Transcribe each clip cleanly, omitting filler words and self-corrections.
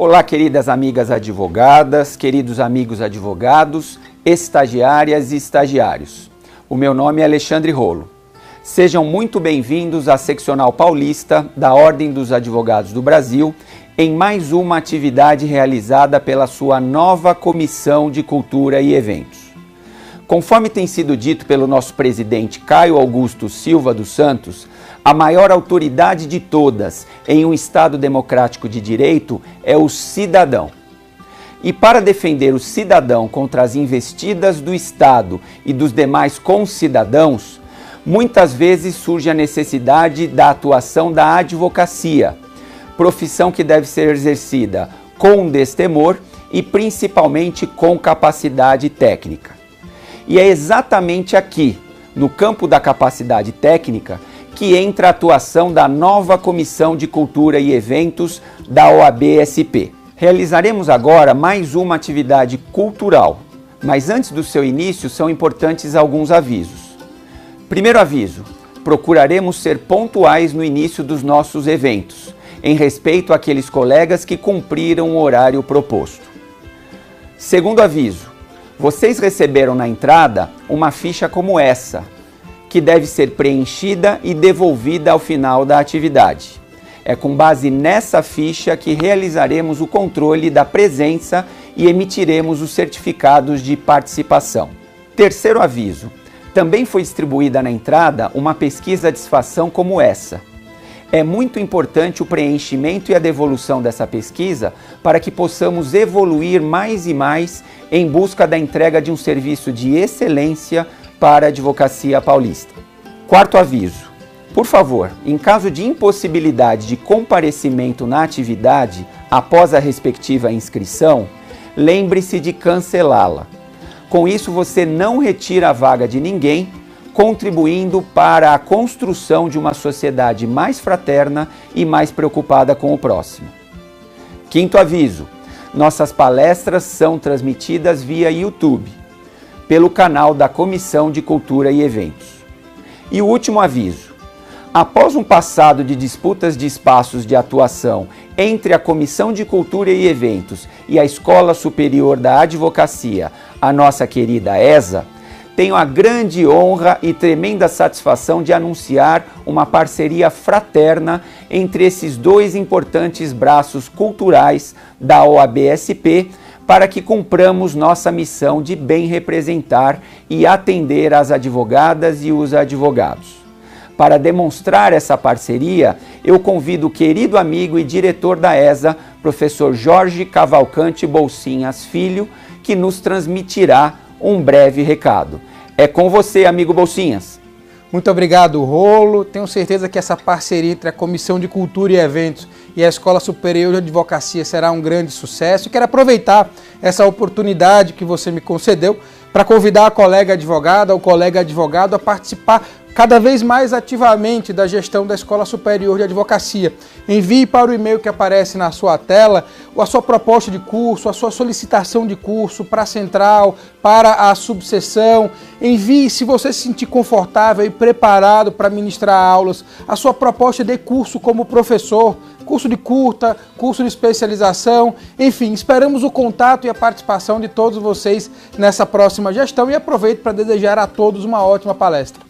Olá, queridas amigas advogadas, queridos amigos advogados, estagiárias e estagiários. O meu nome é Alexandre Rolo. Sejam muito bem-vindos à Seccional Paulista da Ordem dos Advogados do Brasil em mais uma atividade realizada pela sua nova Comissão de Cultura e Eventos. Conforme tem sido dito pelo nosso presidente Caio Augusto Silva dos Santos, a maior autoridade de todas em um Estado democrático de direito é o cidadão. E para defender o cidadão contra as investidas do Estado e dos demais concidadãos, muitas vezes surge a necessidade da atuação da advocacia, profissão que deve ser exercida com destemor e principalmente com capacidade técnica. E é exatamente aqui, no campo da capacidade técnica, que entra a atuação da nova Comissão de Cultura e Eventos da OAB-SP. Realizaremos agora mais uma atividade cultural, mas antes do seu início são importantes alguns avisos. Primeiro aviso, procuraremos ser pontuais no início dos nossos eventos, em respeito àqueles colegas que cumpriram o horário proposto. Segundo aviso, vocês receberam na entrada uma ficha como essa, que deve ser preenchida e devolvida ao final da atividade. É com base nessa ficha que realizaremos o controle da presença e emitiremos os certificados de participação. Terceiro aviso, também foi distribuída na entrada uma pesquisa de satisfação como essa. É muito importante o preenchimento e a devolução dessa pesquisa para que possamos evoluir mais e mais em busca da entrega de um serviço de excelência para a advocacia paulista. Quarto aviso. Por favor, em caso de impossibilidade de comparecimento na atividade após a respectiva inscrição, lembre-se de cancelá-la. Com isso, você não retira a vaga de ninguém, contribuindo para a construção de uma sociedade mais fraterna e mais preocupada com o próximo. Quinto aviso. Nossas palestras são transmitidas via YouTube, pelo canal da Comissão de Cultura e Eventos. E o último aviso. Após um passado de disputas de espaços de atuação entre a Comissão de Cultura e Eventos e a Escola Superior da Advocacia, a nossa querida ESA, tenho a grande honra e tremenda satisfação de anunciar uma parceria fraterna entre esses dois importantes braços culturais da OAB-SP para que cumpramos nossa missão de bem representar e atender as advogadas e os advogados. Para demonstrar essa parceria, eu convido o querido amigo e diretor da ESA, professor Jorge Cavalcante Bolsinhas Filho, que nos transmitirá um breve recado. É com você, amigo Bolsinhas. Muito obrigado, Rolo. Tenho certeza que essa parceria entre a Comissão de Cultura e Eventos e a Escola Superior de Advocacia será um grande sucesso. Quero aproveitar essa oportunidade que você me concedeu para convidar a colega advogada ou colega advogado a participar cada vez mais ativamente da gestão da Escola Superior de Advocacia. Envie para o e-mail que aparece na sua tela a sua proposta de curso, a sua solicitação de curso para a central, para a subseção. Envie, se você se sentir confortável e preparado para ministrar aulas, a sua proposta de curso como professor, curso de curta, curso de especialização, enfim, esperamos o contato e a participação de todos vocês nessa próxima gestão e aproveito para desejar a todos uma ótima palestra.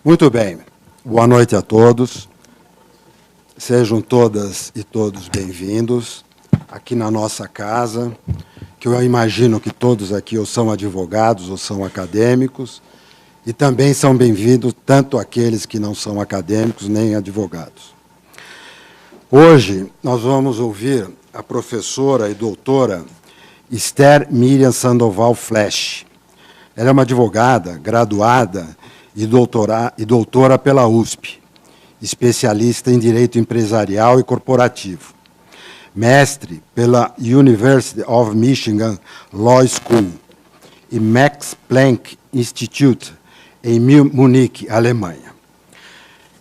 Muito bem, boa noite a todos, sejam todas e todos bem-vindos aqui na nossa casa, que eu imagino que todos aqui ou são advogados ou são acadêmicos, e também são bem-vindos tanto aqueles que não são acadêmicos nem advogados. Hoje nós vamos ouvir a professora e doutora Esther Miriam Sandoval Flesch. Ela é uma advogada graduada e doutora pela USP, especialista em Direito Empresarial e Corporativo, mestre pela University of Michigan Law School e Max Planck Institute em Munique, Alemanha.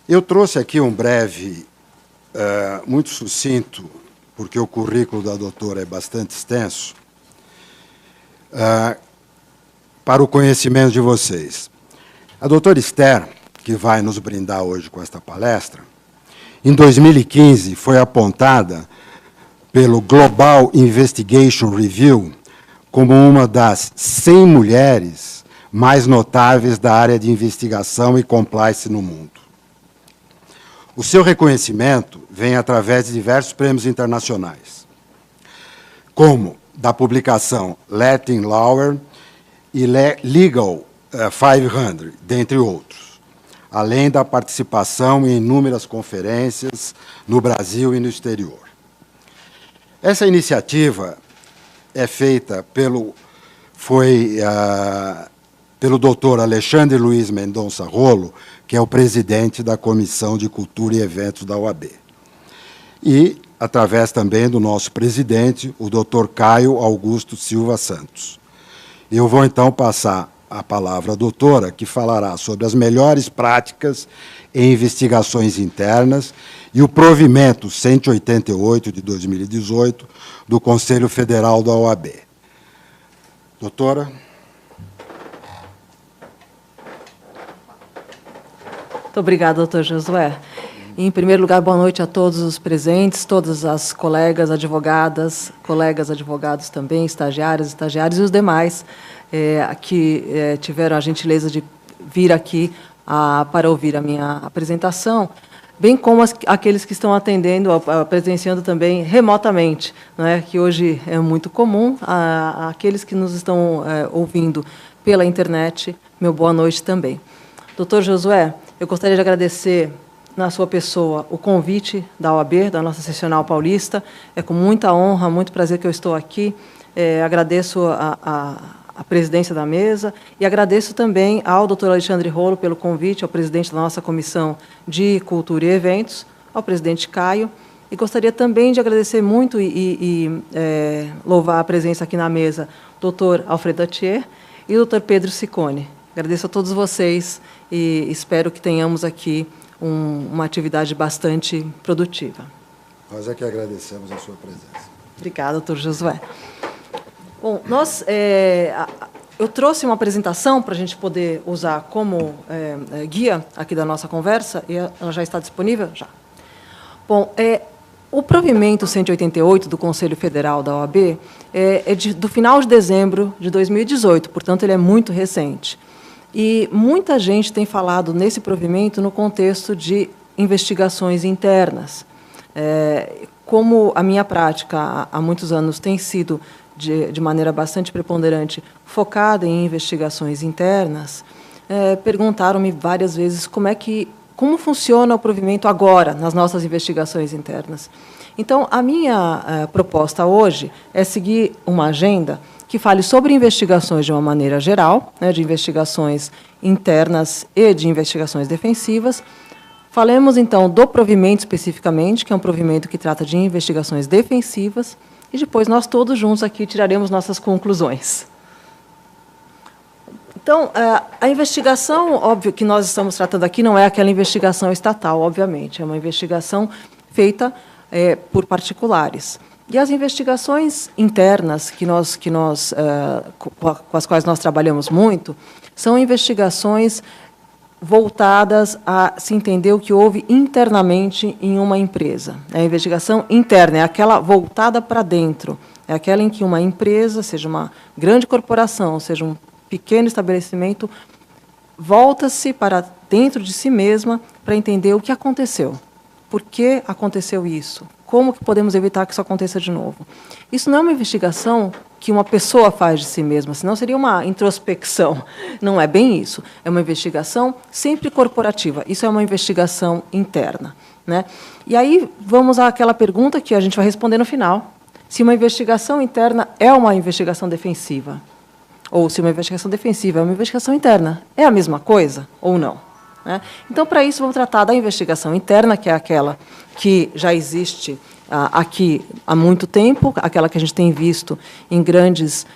Eu trouxe aqui um breve, muito sucinto, porque o currículo da doutora é bastante extenso, para o conhecimento de vocês. A doutora Esther, que vai nos brindar hoje com esta palestra, em 2015 foi apontada pelo Global Investigation Review como uma das 100 mulheres mais notáveis da área de investigação e compliance no mundo. O seu reconhecimento vem através de diversos prêmios internacionais, como da publicação Latin Law e Legal 500, dentre outros, além da participação em inúmeras conferências no Brasil e no exterior. Essa iniciativa é feita pelo doutor Alexandre Luiz Mendonça Rolo, que é o presidente da Comissão de Cultura e Eventos da OAB. E através também do nosso presidente, o doutor Caio Augusto Silva Santos. Eu vou, então, passar a palavra à doutora, que falará sobre as melhores práticas em investigações internas e o provimento 188 de 2018 do Conselho Federal da OAB. Doutora. Muito obrigada, doutor Josué. Em primeiro lugar, boa noite a todos os presentes, todas as colegas advogadas, colegas advogados também, estagiários e os demais que tiveram a gentileza de vir aqui para ouvir a minha apresentação, bem como aqueles que estão atendendo, presenciando também remotamente, né, que hoje é muito comum, aqueles que nos estão ouvindo pela internet, meu boa noite também. Doutor Josué, eu gostaria de agradecer, na sua pessoa, o convite da OAB, da nossa seccional paulista. É com muita honra, muito prazer que eu estou aqui. Agradeço a presidência da mesa e agradeço também ao doutor Alexandre Rolo pelo convite, ao presidente da nossa Comissão de Cultura e Eventos, ao presidente Caio. E gostaria também de agradecer muito e louvar a presença aqui na mesa do doutor Alfredo Atier e do doutor Pedro Ciccone. Agradeço a todos vocês e espero que tenhamos aqui uma atividade bastante produtiva. Nós é que agradecemos a sua presença. Obrigada, doutor Josué. Bom, eu trouxe uma apresentação para a gente poder usar como guia aqui da nossa conversa, e ela já está disponível? Já. Bom, o provimento 188 do Conselho Federal da OAB do final de dezembro de 2018, portanto, ele é muito recente. E muita gente tem falado nesse provimento no contexto de investigações internas. Como a minha prática há muitos anos tem sido, de maneira bastante preponderante, focada em investigações internas, perguntaram-me várias vezes como funciona o provimento agora nas nossas investigações internas. Então, a minha proposta hoje é seguir uma agenda que fale sobre investigações de uma maneira geral, né, de investigações internas e de investigações defensivas. Falemos, então, do provimento especificamente, que é um provimento que trata de investigações defensivas, e depois nós todos juntos aqui tiraremos nossas conclusões. Então, a investigação, óbvio, que nós estamos tratando aqui não é aquela investigação estatal, obviamente, é uma investigação feita por particulares. E as investigações internas com as quais nós trabalhamos muito são investigações voltadas a se entender o que houve internamente em uma empresa. A investigação interna é aquela voltada para dentro, é aquela em que uma empresa, seja uma grande corporação, seja um pequeno estabelecimento, volta-se para dentro de si mesma para entender o que aconteceu. Por que aconteceu isso? Como que podemos evitar que isso aconteça de novo? Isso não é uma investigação que uma pessoa faz de si mesma, senão seria uma introspecção. Não é bem isso. É uma investigação sempre corporativa. Isso é uma investigação interna, né? E aí vamos àquela pergunta que a gente vai responder no final. Se uma investigação interna é uma investigação defensiva, ou se uma investigação defensiva é uma investigação interna, é a mesma coisa ou não? Então, para isso, vamos tratar da investigação interna, que é aquela que já existe aqui há muito tempo, aquela que a gente tem visto em grandes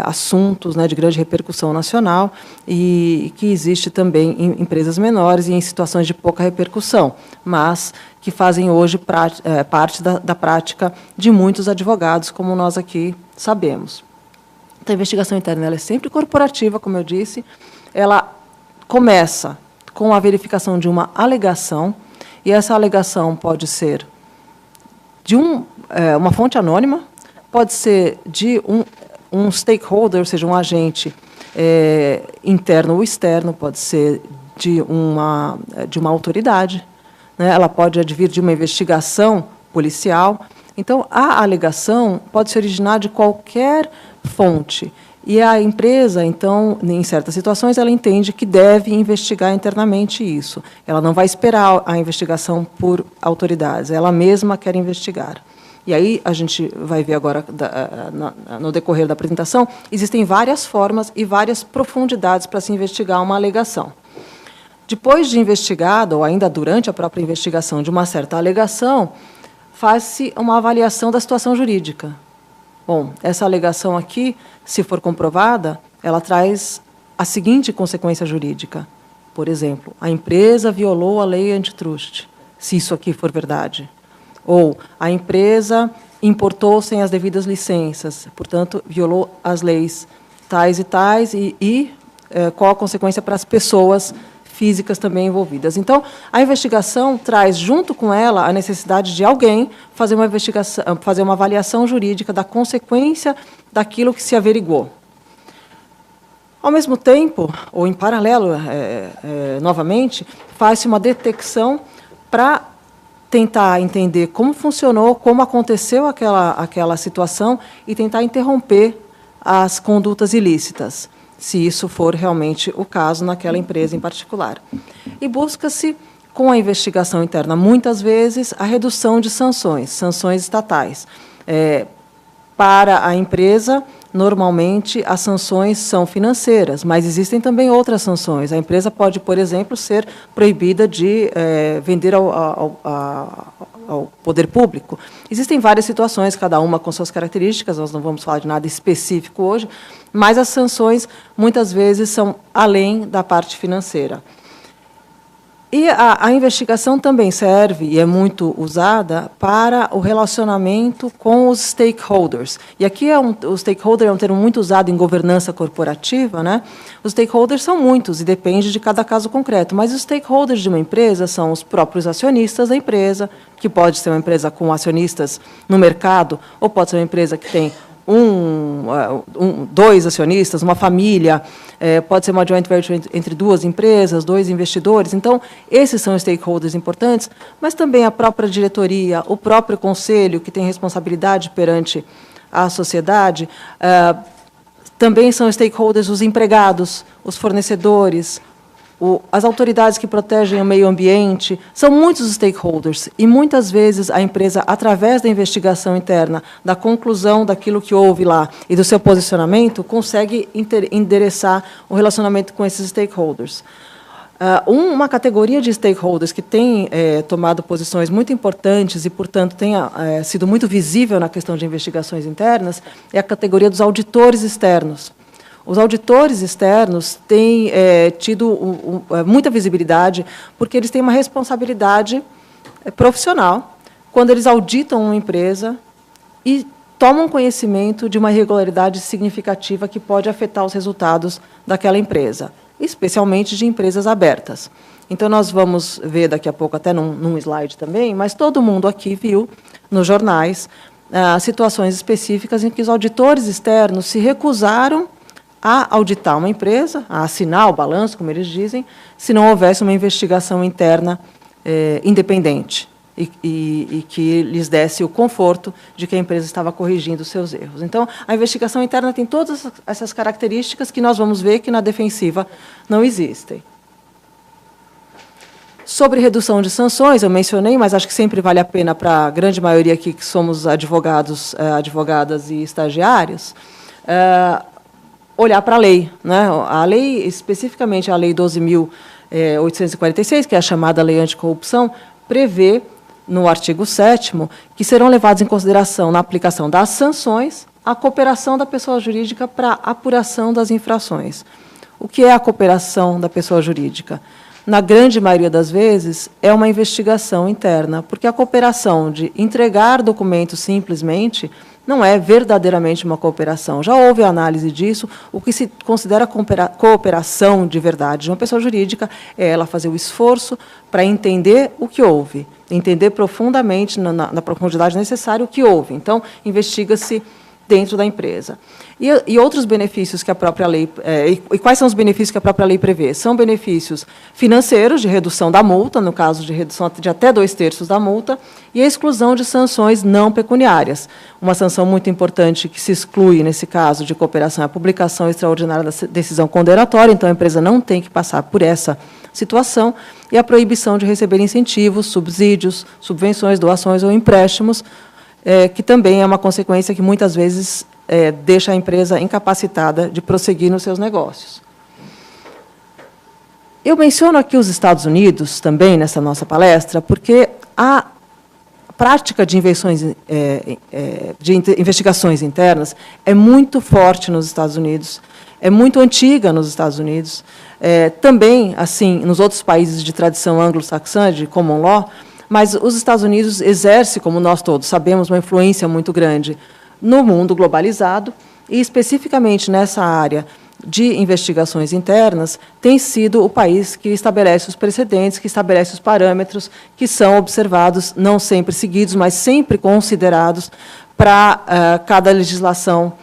assuntos, né, de grande repercussão nacional, e que existe também em empresas menores e em situações de pouca repercussão, mas que fazem hoje parte da prática de muitos advogados, como nós aqui sabemos. Então, a investigação interna ela é sempre corporativa, como eu disse. Ela começa com a verificação de uma alegação, e essa alegação pode ser de uma fonte anônima, pode ser de um stakeholder, ou seja, um agente interno ou externo, pode ser de uma autoridade, né? Ela pode advir de uma investigação policial. Então, a alegação pode se originar de qualquer fonte. E a empresa, então, em certas situações, ela entende que deve investigar internamente isso. Ela não vai esperar a investigação por autoridades, ela mesma quer investigar. E aí, a gente vai ver agora, no decorrer da apresentação, existem várias formas e várias profundidades para se investigar uma alegação. Depois de investigado, ou ainda durante a própria investigação de uma certa alegação, faz-se uma avaliação da situação jurídica. Bom, essa alegação aqui, se for comprovada, ela traz a seguinte consequência jurídica. Por exemplo, a empresa violou a lei antitrust, se isso aqui for verdade. Ou a empresa importou sem as devidas licenças, portanto, violou as leis tais e tais, e qual a consequência para as pessoas físicas também envolvidas. Então, a investigação traz, junto com ela, a necessidade de alguém fazer uma investigação, fazer uma avaliação jurídica da consequência daquilo que se averiguou. Ao mesmo tempo, ou em paralelo, novamente, faz-se uma detecção para tentar entender como funcionou, como aconteceu aquela situação e tentar interromper as condutas ilícitas, se isso for realmente o caso naquela empresa em particular. E busca-se, com a investigação interna, muitas vezes, a redução de sanções estatais. Para a empresa, normalmente, as sanções são financeiras, mas existem também outras sanções. A empresa pode, por exemplo, ser proibida de vender ao poder público. Existem várias situações, cada uma com suas características, nós não vamos falar de nada específico hoje, mas as sanções, muitas vezes, são além da parte financeira. E a investigação também serve, e é muito usada, para o relacionamento com os stakeholders. E aqui o stakeholder é um termo muito usado em governança corporativa, né? Os stakeholders são muitos e depende de cada caso concreto, mas os stakeholders de uma empresa são os próprios acionistas da empresa, que pode ser uma empresa com acionistas no mercado, ou pode ser uma empresa que tem dois acionistas, uma família, pode ser uma joint venture entre duas empresas, dois investidores. Então, esses são stakeholders importantes, mas também a própria diretoria, o próprio conselho, que tem responsabilidade perante a sociedade, também são stakeholders os empregados, os fornecedores, as autoridades que protegem o meio ambiente, são muitos stakeholders, e muitas vezes a empresa, através da investigação interna, da conclusão daquilo que houve lá e do seu posicionamento, consegue endereçar o relacionamento com esses stakeholders. Uma categoria de stakeholders que tem tomado posições muito importantes e, portanto, tem sido muito visível na questão de investigações internas é a categoria dos auditores externos. Os auditores externos têm tido muita visibilidade porque eles têm uma responsabilidade profissional quando eles auditam uma empresa e tomam conhecimento de uma irregularidade significativa que pode afetar os resultados daquela empresa, especialmente de empresas abertas. Então, nós vamos ver daqui a pouco, até num slide também, mas todo mundo aqui viu, nos jornais, situações específicas em que os auditores externos se recusaram a auditar uma empresa, a assinar o balanço, como eles dizem, se não houvesse uma investigação interna independente e que lhes desse o conforto de que a empresa estava corrigindo os seus erros. Então, a investigação interna tem todas essas características que nós vamos ver que na defensiva não existem. Sobre redução de sanções, eu mencionei, mas acho que sempre vale a pena para a grande maioria aqui que somos advogados, advogadas e estagiários, olhar para a lei, né? A lei, especificamente a Lei 12.846, que é a chamada Lei Anticorrupção, prevê, no artigo 7º, que serão levados em consideração, na aplicação das sanções, a cooperação da pessoa jurídica para a apuração das infrações. O que é a cooperação da pessoa jurídica? na grande maioria das vezes, é uma investigação interna, porque a cooperação de entregar documentos simplesmente não é verdadeiramente uma cooperação. Já houve análise disso. O que se considera cooperação de verdade de uma pessoa jurídica é ela fazer o esforço para entender o que houve, entender profundamente, na profundidade necessária, o que houve. Então, investiga-se dentro da empresa. E outros benefícios que a própria lei... e quais são os benefícios que a própria lei prevê? São benefícios financeiros, de redução da multa, no caso de redução de até 2/3 da multa, e a exclusão de sanções não pecuniárias. Uma sanção muito importante que se exclui, nesse caso de cooperação, é a publicação extraordinária da decisão condenatória, então a empresa não tem que passar por essa situação, e a proibição de receber incentivos, subsídios, subvenções, doações ou empréstimos, que também é uma consequência que muitas vezes deixa a empresa incapacitada de prosseguir nos seus negócios. Eu menciono aqui os Estados Unidos também nessa nossa palestra, porque a prática de investigações internas é muito forte nos Estados Unidos, é muito antiga nos Estados Unidos, também, assim, nos outros países de tradição anglo-saxã, de common law, mas os Estados Unidos exercem, como nós todos sabemos, uma influência muito grande no mundo globalizado, e especificamente nessa área de investigações internas, tem sido o país que estabelece os precedentes, que estabelece os parâmetros que são observados, não sempre seguidos, mas sempre considerados para cada legislação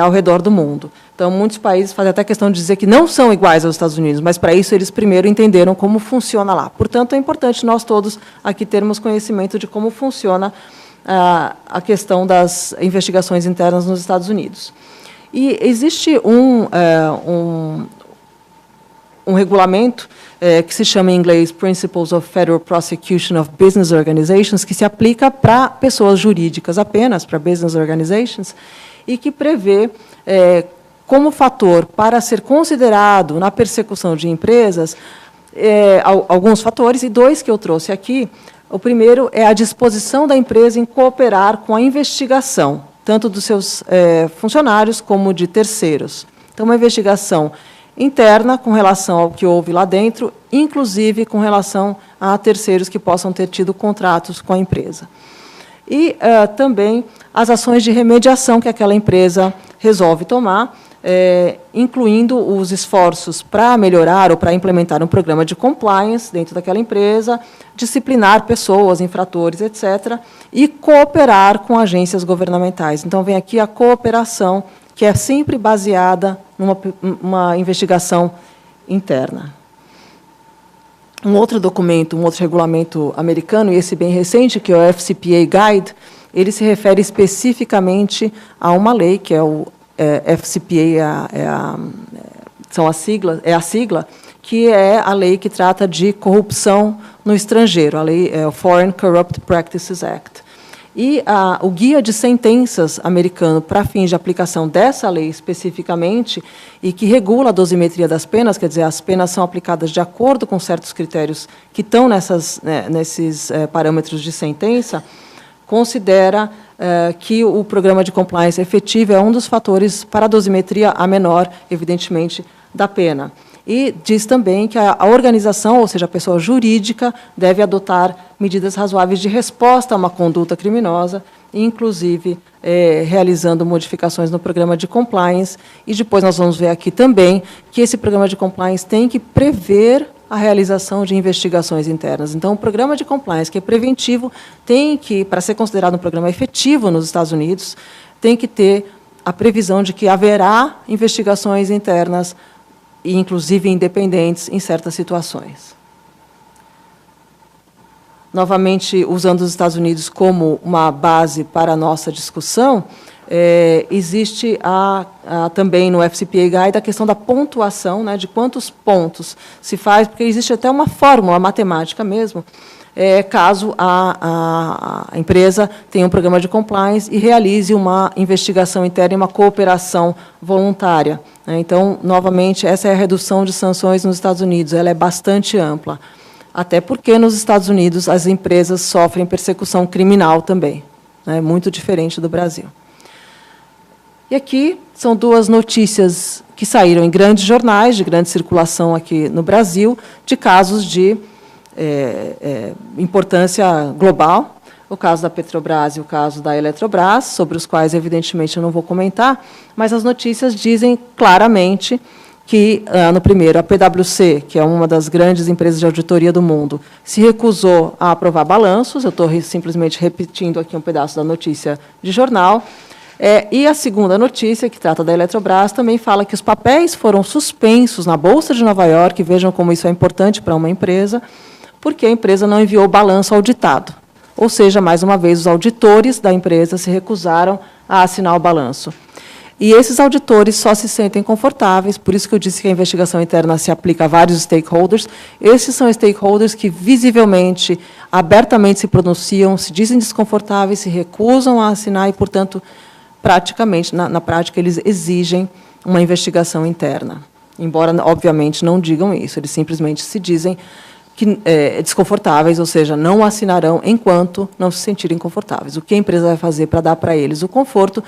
ao redor do mundo. Então, muitos países fazem até questão de dizer que não são iguais aos Estados Unidos, mas, para isso, eles primeiro entenderam como funciona lá. Portanto, é importante nós todos aqui termos conhecimento de como funciona a questão das investigações internas nos Estados Unidos. E existe um regulamento que se chama em inglês Principles of Federal Prosecution of Business Organizations, que se aplica para pessoas jurídicas apenas, para business organizations, e que prevê como fator para ser considerado na persecução de empresas alguns fatores, e dois que eu trouxe aqui. O primeiro é a disposição da empresa em cooperar com a investigação, tanto dos seus funcionários como de terceiros. Então, uma investigação interna com relação ao que houve lá dentro, inclusive com relação a terceiros que possam ter tido contratos com a empresa. E também as ações de remediação que aquela empresa resolve tomar, incluindo os esforços para melhorar ou para implementar um programa de compliance dentro daquela empresa, disciplinar pessoas, infratores, etc., e cooperar com agências governamentais. Então, vem aqui a cooperação, que é sempre baseada numa investigação interna. Um outro documento, um outro regulamento americano, e esse bem recente, que é o FCPA Guide, ele se refere especificamente a uma lei, que é o FCPA, é a sigla, que é a lei que trata de corrupção no estrangeiro. A lei é o Foreign Corrupt Practices Act. E o guia de sentenças americano para fins de aplicação dessa lei especificamente, e que regula a dosimetria das penas, quer dizer, as penas são aplicadas de acordo com certos critérios que estão nesses parâmetros de sentença, considera que o programa de compliance efetivo é um dos fatores para a dosimetria a menor, evidentemente, da pena. E diz também que a organização, ou seja, a pessoa jurídica, deve adotar medidas razoáveis de resposta a uma conduta criminosa, inclusive realizando modificações no programa de compliance. E depois nós vamos ver aqui também que esse programa de compliance tem que prever a realização de investigações internas. Então, o programa de compliance, que é preventivo, tem que, para ser considerado um programa efetivo nos Estados Unidos, tem que ter a previsão de que haverá investigações internas, e inclusive independentes, em certas situações. Novamente, usando os Estados Unidos como uma base para a nossa discussão, existe também no FCPA Guide a questão da pontuação, né, de quantos pontos se faz, porque existe até uma fórmula matemática mesmo, caso a empresa tenha um programa de compliance e realize uma investigação interna e uma cooperação voluntária. Então, novamente, essa é a redução de sanções nos Estados Unidos. Ela é bastante ampla, até porque nos Estados Unidos as empresas sofrem persecução criminal também, muito diferente do Brasil. E aqui são duas notícias que saíram em grandes jornais, de grande circulação aqui no Brasil, de casos de importância global, o caso da Petrobras e o caso da Eletrobras, sobre os quais, evidentemente, eu não vou comentar, mas as notícias dizem claramente que, no primeiro, a PwC, que é uma das grandes empresas de auditoria do mundo, se recusou a aprovar balanços. Eu estou simplesmente repetindo aqui um pedaço da notícia de jornal. E a segunda notícia, que trata da Eletrobras, também fala que os papéis foram suspensos na Bolsa de Nova York, vejam como isso é importante para uma empresa, porque a empresa não enviou balanço auditado. Ou seja, mais uma vez, os auditores da empresa se recusaram a assinar o balanço. E esses auditores só se sentem confortáveis, por isso que eu disse que a investigação interna se aplica a vários stakeholders. Esses são stakeholders que visivelmente, abertamente se pronunciam, se dizem desconfortáveis, se recusam a assinar e, portanto, praticamente, na prática, eles exigem uma investigação interna. Embora, obviamente, não digam isso, eles simplesmente se dizem desconfortáveis, ou seja, não assinarão enquanto não se sentirem confortáveis. O que a empresa vai fazer para dar para eles o conforto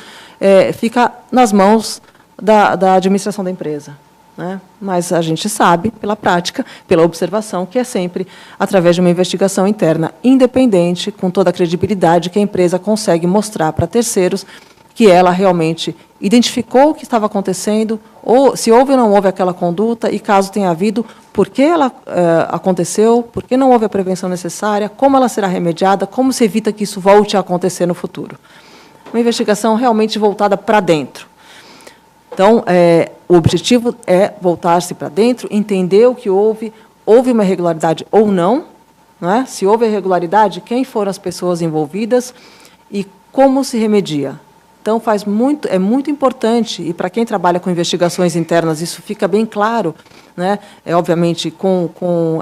fica nas mãos da administração da empresa, né? Mas a gente sabe, pela prática, pela observação, que é sempre através de uma investigação interna independente, com toda a credibilidade, que a empresa consegue mostrar para terceiros que ela realmente identificou o que estava acontecendo, ou se houve ou não houve aquela conduta, e caso tenha havido, por que ela aconteceu, por que não houve a prevenção necessária, como ela será remediada, como se evita que isso volte a acontecer no futuro. Uma investigação realmente voltada para dentro. Então, o objetivo é voltar-se para dentro, entender o que houve uma irregularidade ou não, né? Se houve irregularidade, quem foram as pessoas envolvidas e como se remedia. Então, é muito importante, e para quem trabalha com investigações internas, isso fica bem claro, né? Obviamente, com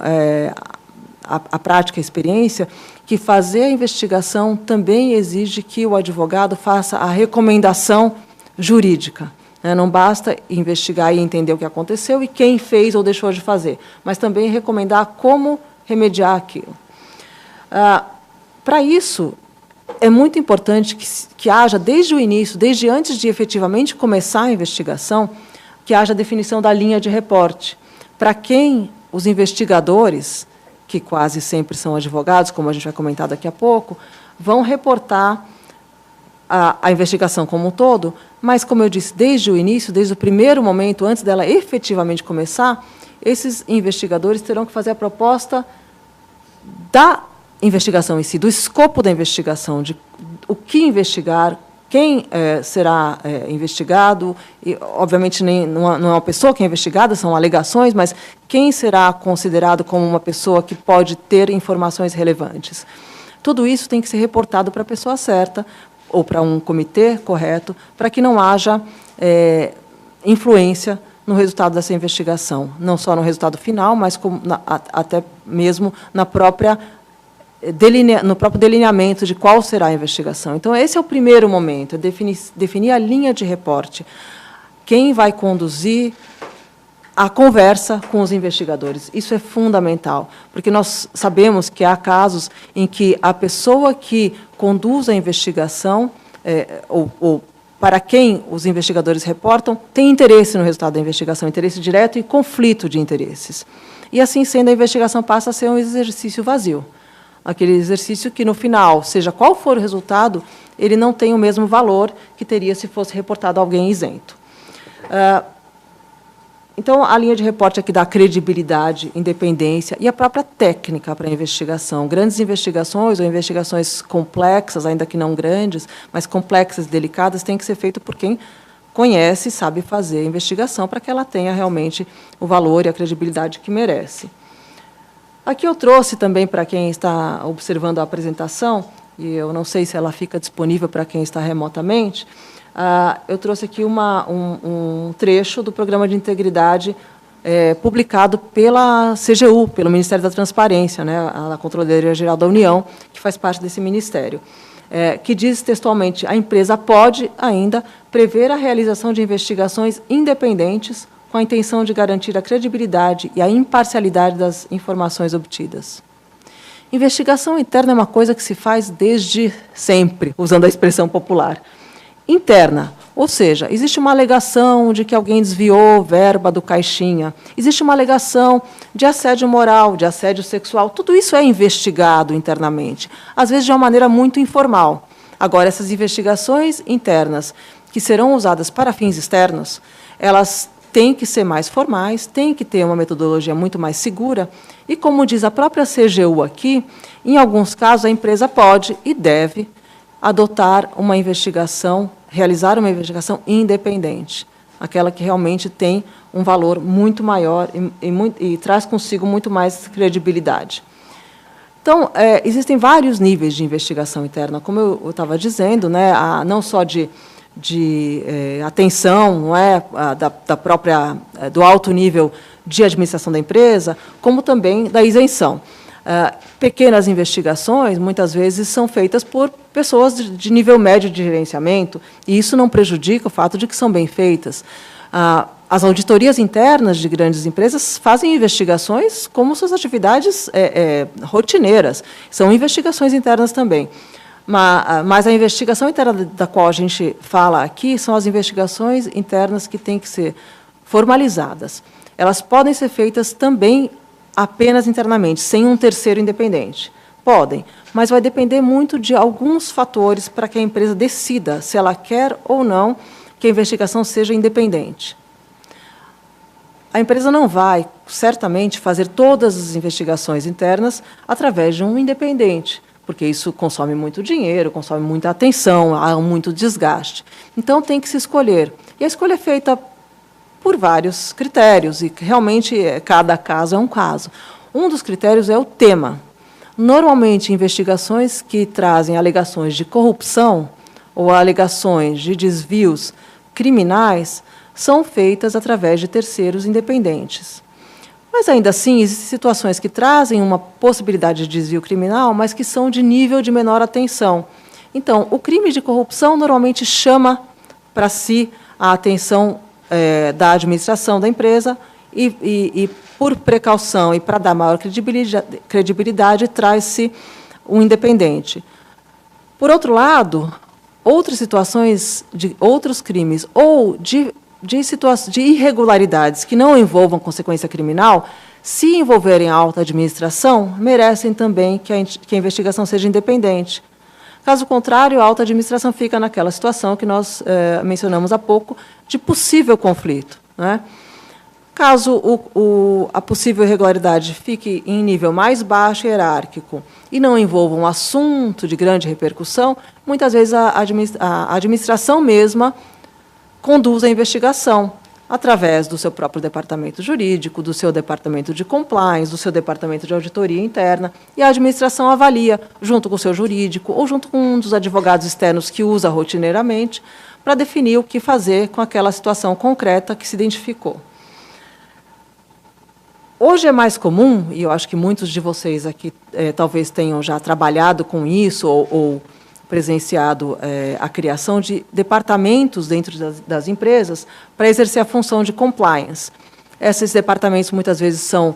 a prática e a experiência, que fazer a investigação também exige que o advogado faça a recomendação jurídica, né? Não basta investigar e entender o que aconteceu e quem fez ou deixou de fazer, mas também recomendar como remediar aquilo. Para isso, é muito importante que haja, desde o início, desde antes de efetivamente começar a investigação, que haja a definição da linha de reporte, para quem os investigadores, que quase sempre são advogados, como a gente vai comentar daqui a pouco, vão reportar a investigação como um todo, mas, como eu disse, desde o início, desde o primeiro momento, antes dela efetivamente começar, esses investigadores terão que fazer a proposta da investigação em si, do escopo da investigação, de o que investigar, quem será investigado, e, obviamente, não é uma pessoa que é investigada, são alegações, mas quem será considerado como uma pessoa que pode ter informações relevantes. Tudo isso tem que ser reportado para a pessoa certa, ou para um comitê correto, para que não haja influência no resultado dessa investigação, não só no resultado final, mas até mesmo no próprio delineamento de qual será a investigação. Então, esse é o primeiro momento, é definir a linha de reporte. Quem vai conduzir a conversa com os investigadores. Isso é fundamental, porque nós sabemos que há casos em que a pessoa que conduz a investigação, ou para quem os investigadores reportam, tem interesse no resultado da investigação, interesse direto e conflito de interesses. E, assim sendo, a investigação passa a ser um exercício vazio. Aquele exercício que, no final, seja qual for o resultado, ele não tem o mesmo valor que teria se fosse reportado a alguém isento. Então, a linha de reporte aqui dá credibilidade, independência e a própria técnica para a investigação. Grandes investigações ou investigações complexas, ainda que não grandes, mas complexas e delicadas, têm que ser feitas por quem conhece e sabe fazer a investigação para que ela tenha realmente o valor e a credibilidade que merece. Aqui eu trouxe também, para quem está observando a apresentação, e eu não sei se ela fica disponível para quem está remotamente, eu trouxe aqui um trecho do Programa de Integridade publicado pela CGU, pelo Ministério da Transparência, né, a Controladoria Geral da União, que faz parte desse ministério, que diz textualmente: a empresa pode ainda prever a realização de investigações independentes com a intenção de garantir a credibilidade e a imparcialidade das informações obtidas. Investigação interna é uma coisa que se faz desde sempre, usando a expressão popular. interna, ou seja, existe uma alegação de que alguém desviou verba do caixinha, existe uma alegação de assédio moral, de assédio sexual, tudo isso é investigado internamente, às vezes de uma maneira muito informal. Agora, essas investigações internas, que serão usadas para fins externos, elas têm que ser mais formais, têm que ter uma metodologia muito mais segura, e, como diz a própria CGU aqui, em alguns casos a empresa pode e deve adotar uma investigação, realizar uma investigação independente, aquela que realmente tem um valor muito maior e traz consigo muito mais credibilidade. Então, existem vários níveis de investigação interna, como eu estava dizendo, né, não só de atenção, não é, do alto nível de administração da empresa, como também da isenção. Pequenas investigações, muitas vezes, são feitas por pessoas de nível médio de gerenciamento, e isso não prejudica o fato de que são bem feitas. As auditorias internas de grandes empresas fazem investigações como suas atividades rotineiras. São investigações internas também. Mas a investigação interna da qual a gente fala aqui são as investigações internas que têm que ser formalizadas. Elas podem ser feitas também apenas internamente, sem um terceiro independente. Podem, mas vai depender muito de alguns fatores para que a empresa decida se ela quer ou não que a investigação seja independente. A empresa não vai, certamente, fazer todas as investigações internas através de um independente, porque isso consome muito dinheiro, consome muita atenção, há muito desgaste. Então, tem que se escolher. E a escolha é feita por vários critérios, e realmente cada caso é um caso. Um dos critérios é o tema. Normalmente, investigações que trazem alegações de corrupção ou alegações de desvios criminais são feitas através de terceiros independentes. Mas, ainda assim, existem situações que trazem uma possibilidade de desvio criminal, mas que são de nível de menor atenção. Então, o crime de corrupção normalmente chama para si a atenção da administração da empresa e, por precaução e para dar maior credibilidade, traz-se um independente. Por outro lado, outras situações de outros crimes ou de irregularidades que não envolvam consequência criminal, se envolverem a alta administração, merecem também que a investigação seja independente. Caso contrário, a alta administração fica naquela situação que nós mencionamos há pouco, de possível conflito, né? Caso a possível irregularidade fique em nível mais baixo hierárquico e não envolva um assunto de grande repercussão, muitas vezes a administração mesma conduz a investigação através do seu próprio departamento jurídico, do seu departamento de compliance, do seu departamento de auditoria interna, e a administração avalia, junto com o seu jurídico ou junto com um dos advogados externos que usa rotineiramente, para definir o que fazer com aquela situação concreta que se identificou. Hoje é mais comum, e eu acho que muitos de vocês aqui talvez tenham já trabalhado com isso ou presenciado a criação de departamentos dentro das empresas para exercer a função de compliance. Esses departamentos muitas vezes são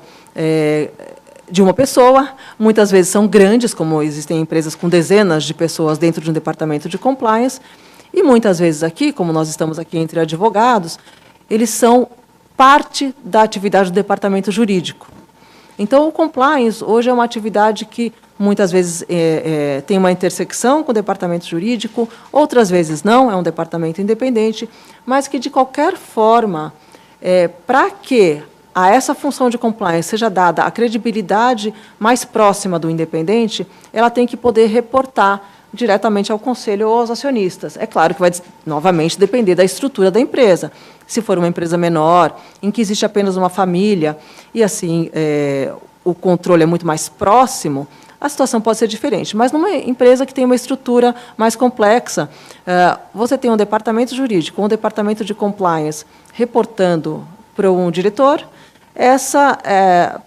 de uma pessoa, muitas vezes são grandes, como existem empresas com dezenas de pessoas dentro de um departamento de compliance, e muitas vezes aqui, como nós estamos aqui entre advogados, eles são parte da atividade do departamento jurídico. Então, o compliance hoje é uma atividade que muitas vezes tem uma intersecção com o departamento jurídico, outras vezes não, é um departamento independente, mas que, de qualquer forma, para que a essa função de compliance seja dada a credibilidade mais próxima do independente, ela tem que poder reportar diretamente ao conselho ou aos acionistas. É claro que vai, novamente, depender da estrutura da empresa. Se for uma empresa menor, em que existe apenas uma família, e assim o controle é muito mais próximo, a situação pode ser diferente. Mas, numa empresa que tem uma estrutura mais complexa, você tem um departamento jurídico, um departamento de compliance reportando para um diretor, essa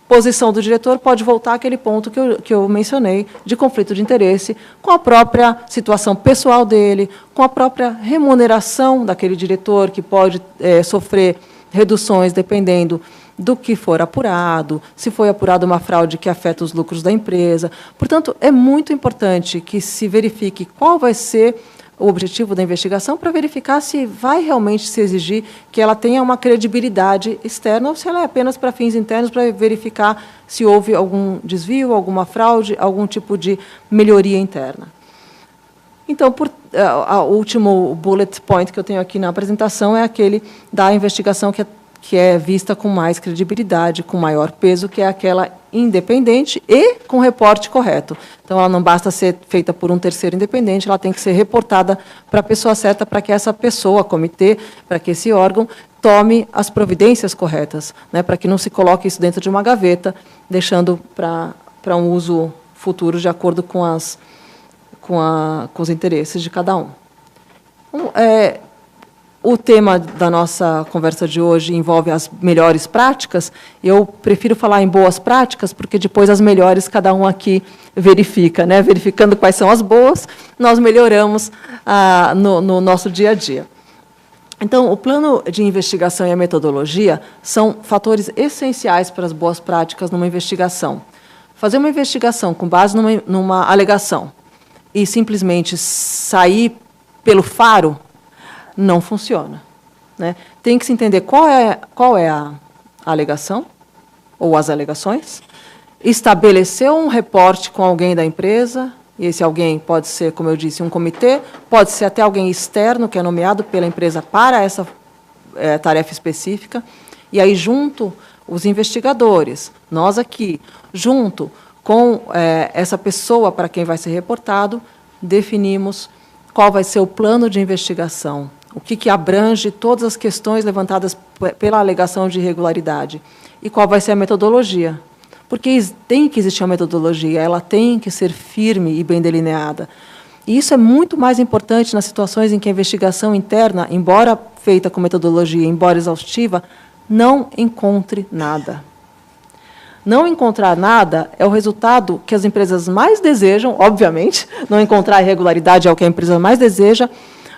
posição do diretor pode voltar àquele ponto que eu mencionei, de conflito de interesse, com a própria situação pessoal dele, com a própria remuneração daquele diretor, que pode sofrer reduções dependendo do que for apurado, se foi apurada uma fraude que afeta os lucros da empresa. Portanto, é muito importante que se verifique qual vai ser o objetivo da investigação para verificar se vai realmente se exigir que ela tenha uma credibilidade externa ou se ela é apenas para fins internos, para verificar se houve algum desvio, alguma fraude, algum tipo de melhoria interna. Então, o último bullet point que eu tenho aqui na apresentação é aquele da investigação que é vista com mais credibilidade, com maior peso, que é aquela independente e com reporte correto. Então, ela não basta ser feita por um terceiro independente, ela tem que ser reportada para a pessoa certa, para que essa pessoa, comitê, para que esse órgão tome as providências corretas, né, para que não se coloque isso dentro de uma gaveta, deixando para um uso futuro de acordo com os interesses de cada um. O tema da nossa conversa de hoje envolve as melhores práticas. Eu prefiro falar em boas práticas, porque depois as melhores cada um aqui verifica, né? Verificando quais são as boas, nós melhoramos no nosso dia a dia. Então, o plano de investigação e a metodologia são fatores essenciais para as boas práticas numa investigação. Fazer uma investigação com base numa alegação e simplesmente sair pelo faro não funciona, né? Tem que se entender qual é a alegação, ou as alegações, estabelecer um reporte com alguém da empresa, e esse alguém pode ser, como eu disse, um comitê, pode ser até alguém externo, que é nomeado pela empresa para essa tarefa específica, e aí junto os investigadores, nós aqui, junto com essa pessoa para quem vai ser reportado, definimos qual vai ser o plano de investigação, o que abrange todas as questões levantadas pela alegação de irregularidade e qual vai ser a metodologia. Porque tem que existir uma metodologia, ela tem que ser firme e bem delineada. E isso é muito mais importante nas situações em que a investigação interna, embora feita com metodologia, embora exaustiva, não encontre nada. Não encontrar nada é o resultado que as empresas mais desejam, obviamente, não encontrar irregularidade é o que a empresa mais deseja,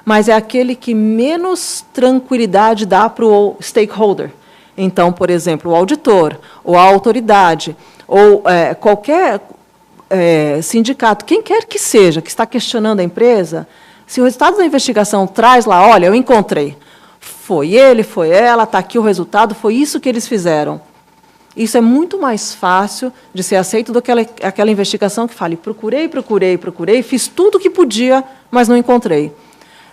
mas é aquele que menos tranquilidade dá para o stakeholder. Então, por exemplo, o auditor, ou a autoridade, ou qualquer sindicato, quem quer que seja, que está questionando a empresa, se o resultado da investigação traz lá, olha, eu encontrei, foi ele, foi ela, está aqui o resultado, foi isso que eles fizeram. Isso é muito mais fácil de ser aceito do que aquela investigação que fale, procurei, fiz tudo o que podia, mas não encontrei.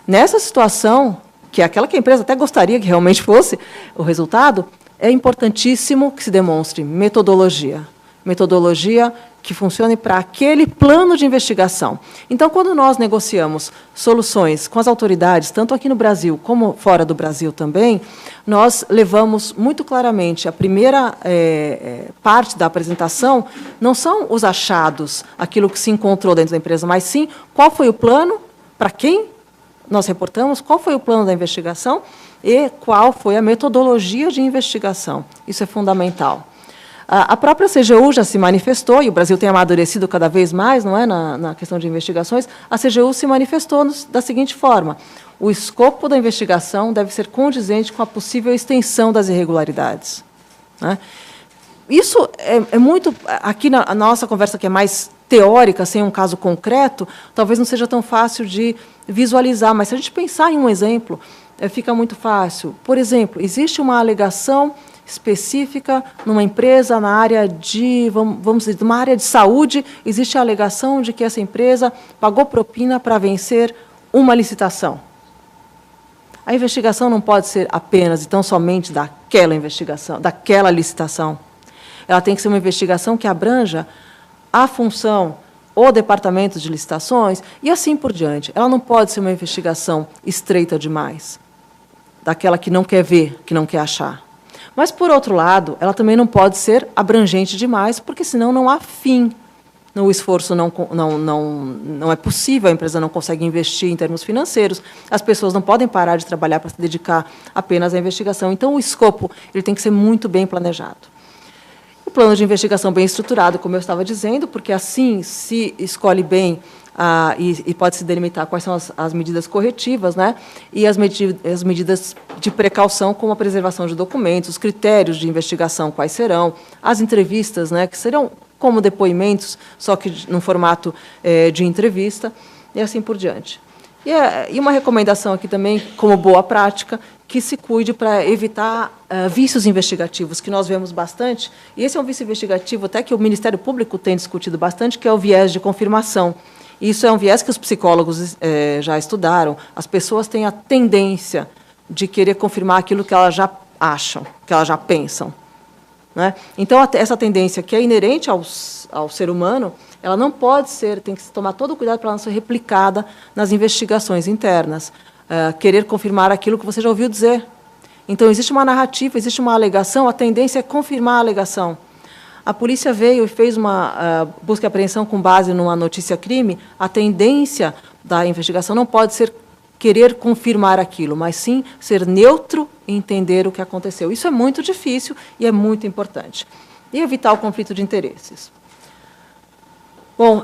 Nessa situação, que é aquela que a empresa até gostaria que realmente fosse o resultado, é importantíssimo que se demonstre metodologia. Metodologia que funcione para aquele plano de investigação. Então, quando nós negociamos soluções com as autoridades, tanto aqui no Brasil como fora do Brasil também, nós levamos muito claramente a primeira parte da apresentação, não são os achados, aquilo que se encontrou dentro da empresa, mas sim qual foi o plano, para quem nós reportamos, qual foi o plano da investigação e qual foi a metodologia de investigação. Isso é fundamental. A própria CGU já se manifestou, e o Brasil tem amadurecido cada vez mais, não é, na questão de investigações. A CGU se manifestou da seguinte forma: o escopo da investigação deve ser condizente com a possível extensão das irregularidades, né? Isso é muito... Aqui na nossa conversa, que é mais teórica, sem um caso concreto, talvez não seja tão fácil de visualizar, mas se a gente pensar em um exemplo, fica muito fácil. Por exemplo, existe uma alegação específica numa empresa na área de, vamos dizer, numa área de saúde, existe a alegação de que essa empresa pagou propina para vencer uma licitação. A investigação não pode ser apenas e tão somente daquela investigação, daquela licitação. Ela tem que ser uma investigação que abranja a função, o departamento de licitações e assim por diante. Ela não pode ser uma investigação estreita demais, daquela que não quer ver, que não quer achar. Mas, por outro lado, ela também não pode ser abrangente demais, porque senão não há fim. O esforço não é possível, a empresa não consegue investir em termos financeiros, as pessoas não podem parar de trabalhar para se dedicar apenas à investigação. Então, o escopo ele tem que ser muito bem planejado. O plano de investigação bem estruturado, como eu estava dizendo, porque assim se escolhe bem e pode-se delimitar quais são as medidas corretivas, né? E as medidas de precaução, como a preservação de documentos, os critérios de investigação, quais serão, as entrevistas, né, que serão como depoimentos, só que no formato de entrevista, e assim por diante. E uma recomendação aqui também, como boa prática, que se cuide para evitar vícios investigativos, que nós vemos bastante, e esse é um vício investigativo até que o Ministério Público tem discutido bastante, que é o viés de confirmação. Isso é um viés que os psicólogos já estudaram. As pessoas têm a tendência de querer confirmar aquilo que elas já acham, que elas já pensam, né? Então, essa tendência que é inerente ao ser humano, ela não pode ser, tem que se tomar todo o cuidado para ela não ser replicada nas investigações internas. Querer confirmar aquilo que você já ouviu dizer. Então, existe uma narrativa, existe uma alegação, a tendência é confirmar a alegação. A polícia veio e fez uma busca e apreensão com base numa notícia-crime. A tendência da investigação não pode ser querer confirmar aquilo, mas sim ser neutro e entender o que aconteceu. Isso é muito difícil e é muito importante. E evitar o conflito de interesses. Bom,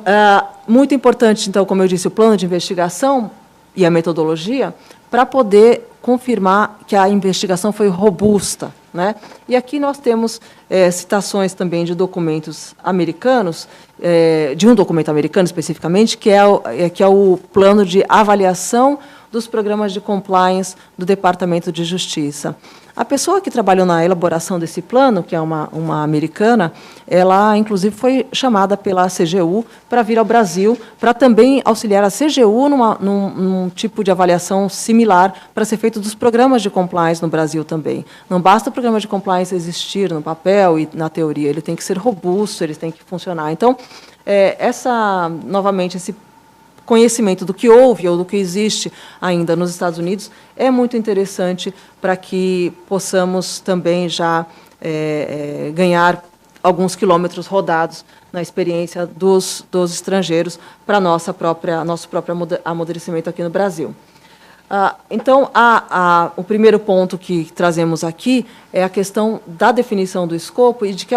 muito importante, então, como eu disse, o plano de investigação e a metodologia para poder confirmar que a investigação foi robusta, né? E aqui nós temos citações também de documentos americanos, de um documento americano especificamente, que é o plano de avaliação dos programas de compliance do Departamento de Justiça. A pessoa que trabalhou na elaboração desse plano, que é uma americana, ela, inclusive, foi chamada pela CGU para vir ao Brasil, para também auxiliar a CGU num tipo de avaliação similar para ser feito dos programas de compliance no Brasil também. Não basta o programa de compliance existir no papel e na teoria, ele tem que ser robusto, ele tem que funcionar. Então, novamente, esse conhecimento do que houve ou do que existe ainda nos Estados Unidos é muito interessante para que possamos também já ganhar alguns quilômetros rodados na experiência dos estrangeiros para nosso próprio amadurecimento aqui no Brasil. Então, o primeiro ponto que trazemos aqui é a questão da definição do escopo e de que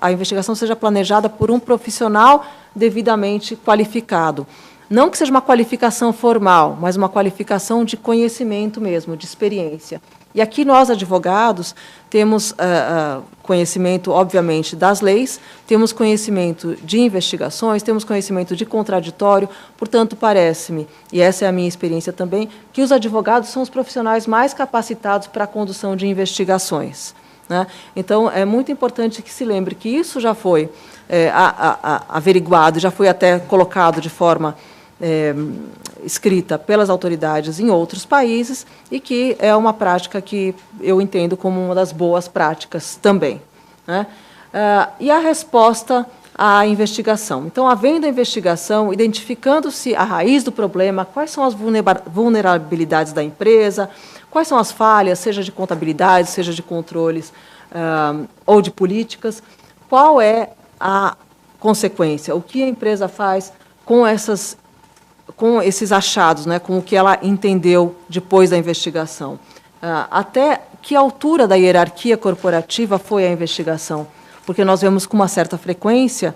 a investigação seja planejada por um profissional devidamente qualificado. Não que seja uma qualificação formal, mas uma qualificação de conhecimento mesmo, de experiência. E aqui nós, advogados, temos conhecimento, obviamente, das leis, temos conhecimento de investigações, temos conhecimento de contraditório, portanto, parece-me, e essa é a minha experiência também, que os advogados são os profissionais mais capacitados para a condução de investigações, né? Então, é muito importante que se lembre que isso já foi averiguado, já foi até colocado de forma escrita pelas autoridades em outros países e que é uma prática que eu entendo como uma das boas práticas também, né? E a resposta à investigação. Então, havendo a investigação, identificando-se a raiz do problema, quais são as vulnerabilidades da empresa, quais são as falhas, seja de contabilidade, seja de controles ou de políticas, qual é a consequência, o que a empresa faz com esses achados, né, com o que ela entendeu depois da investigação. Até que altura da hierarquia corporativa foi a investigação? Porque nós vemos com uma certa frequência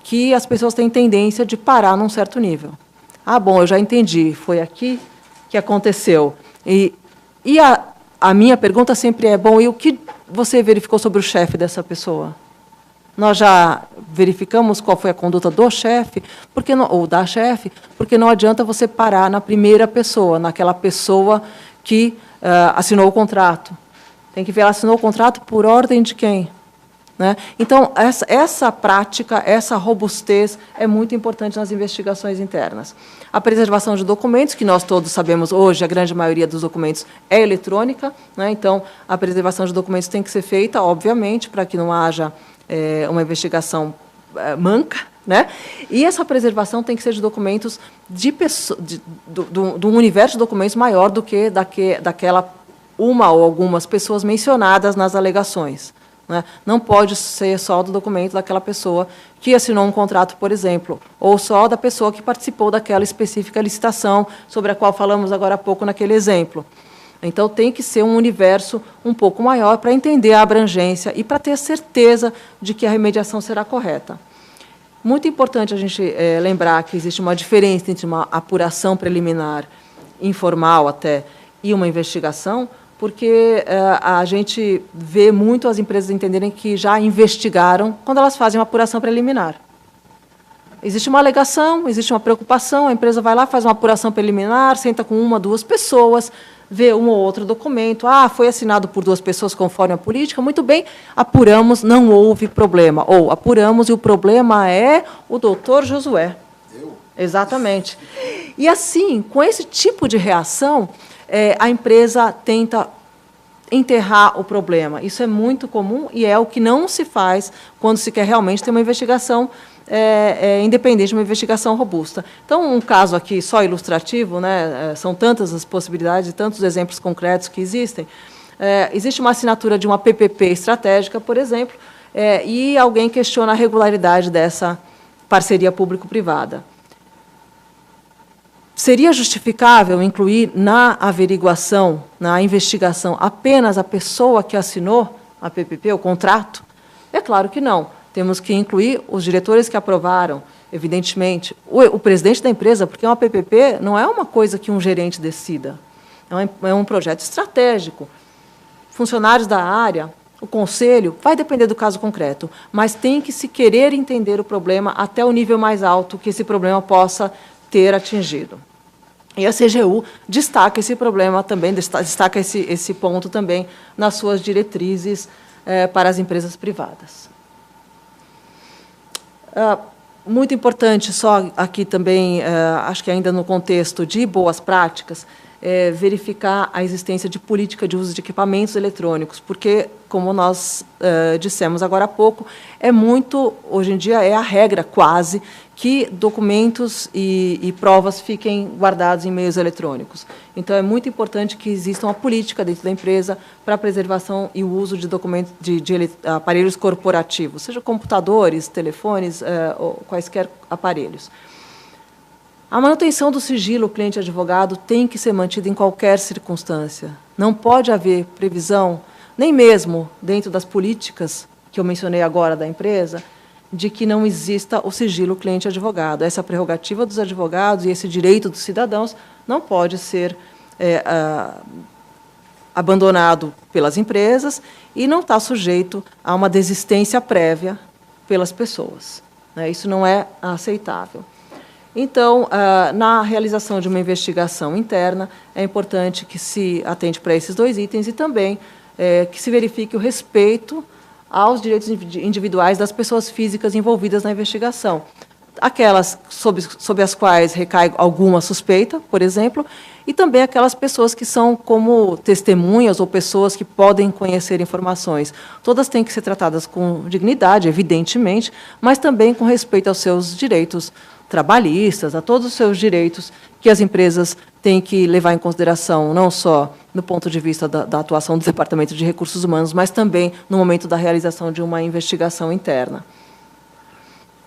que as pessoas têm tendência de parar num certo nível. Bom, eu já entendi, foi aqui que aconteceu. E a minha pergunta sempre é, bom, e o que você verificou sobre o chefe dessa pessoa? Nós já verificamos qual foi a conduta do chefe, ou da chefe, porque não adianta você parar na primeira pessoa, naquela pessoa que assinou o contrato. Tem que ver, ela assinou o contrato por ordem de quem? Né? Então, essa prática, essa robustez é muito importante nas investigações internas. A preservação de documentos, que nós todos sabemos hoje, a grande maioria dos documentos é eletrônica, né? Então, a preservação de documentos tem que ser feita, obviamente, para que não haja uma investigação né? E essa preservação tem que ser de documentos de um universo de documentos maior do que daquela uma ou algumas pessoas mencionadas nas alegações, né? Não pode ser só do documento daquela pessoa que assinou um contrato, por exemplo, ou só da pessoa que participou daquela específica licitação sobre a qual falamos agora há pouco naquele exemplo. Então, tem que ser um universo um pouco maior para entender a abrangência e para ter certeza de que a remediação será correta. Muito importante a gente lembrar que existe uma diferença entre uma apuração preliminar, informal até, e uma investigação, porque a gente vê muito as empresas entenderem que já investigaram quando elas fazem uma apuração preliminar. Existe uma alegação, existe uma preocupação, a empresa vai lá, faz uma apuração preliminar, senta com uma, duas pessoas, vê um ou outro documento, foi assinado por duas pessoas conforme a política, muito bem, apuramos, não houve problema. Ou apuramos e o problema é o doutor Josué. Eu? Exatamente. E assim, com esse tipo de reação, a empresa tenta enterrar o problema. Isso é muito comum e é o que não se faz quando se quer realmente ter uma investigação independente, uma investigação robusta. Então, um caso aqui só ilustrativo, né, são tantas as possibilidades e tantos exemplos concretos que existem. Existe uma assinatura de uma PPP estratégica, por exemplo, e alguém questiona a regularidade dessa parceria público-privada. Seria justificável incluir na averiguação, na investigação, apenas a pessoa que assinou a PPP, o contrato? É claro que não. Temos que incluir os diretores que aprovaram, evidentemente, o presidente da empresa, porque uma PPP não é uma coisa que um gerente decida, é um projeto estratégico. Funcionários da área, o conselho, vai depender do caso concreto, mas tem que se querer entender o problema até o nível mais alto que esse problema possa ter atingido. E a CGU destaca esse problema também, destaca esse ponto também nas suas diretrizes para as empresas privadas. Muito importante, só aqui também, acho que ainda no contexto de boas práticas, verificar a existência de política de uso de equipamentos eletrônicos, porque, como nós dissemos agora há pouco, hoje em dia é a regra quase, que documentos e provas fiquem guardados em meios eletrônicos. Então, é muito importante que exista uma política dentro da empresa para a preservação e o uso de documentos de aparelhos corporativos, seja computadores, telefones, ou quaisquer aparelhos. A manutenção do sigilo cliente-advogado tem que ser mantida em qualquer circunstância. Não pode haver previsão, nem mesmo dentro das políticas que eu mencionei agora da empresa, de que não exista o sigilo cliente-advogado. Essa prerrogativa dos advogados e esse direito dos cidadãos não pode ser abandonado pelas empresas e não está sujeito a uma desistência prévia pelas pessoas. Isso não é aceitável. Então, na realização de uma investigação interna, é importante que se atente para esses dois itens e também que se verifique o respeito aos direitos individuais das pessoas físicas envolvidas na investigação. Aquelas sobre as quais recai alguma suspeita, por exemplo, e também aquelas pessoas que são como testemunhas ou pessoas que podem conhecer informações. Todas têm que ser tratadas com dignidade, evidentemente, mas também com respeito aos seus direitos trabalhistas, a todos os seus direitos que as empresas têm que levar em consideração, não só do ponto de vista da atuação do Departamento de Recursos Humanos, mas também no momento da realização de uma investigação interna.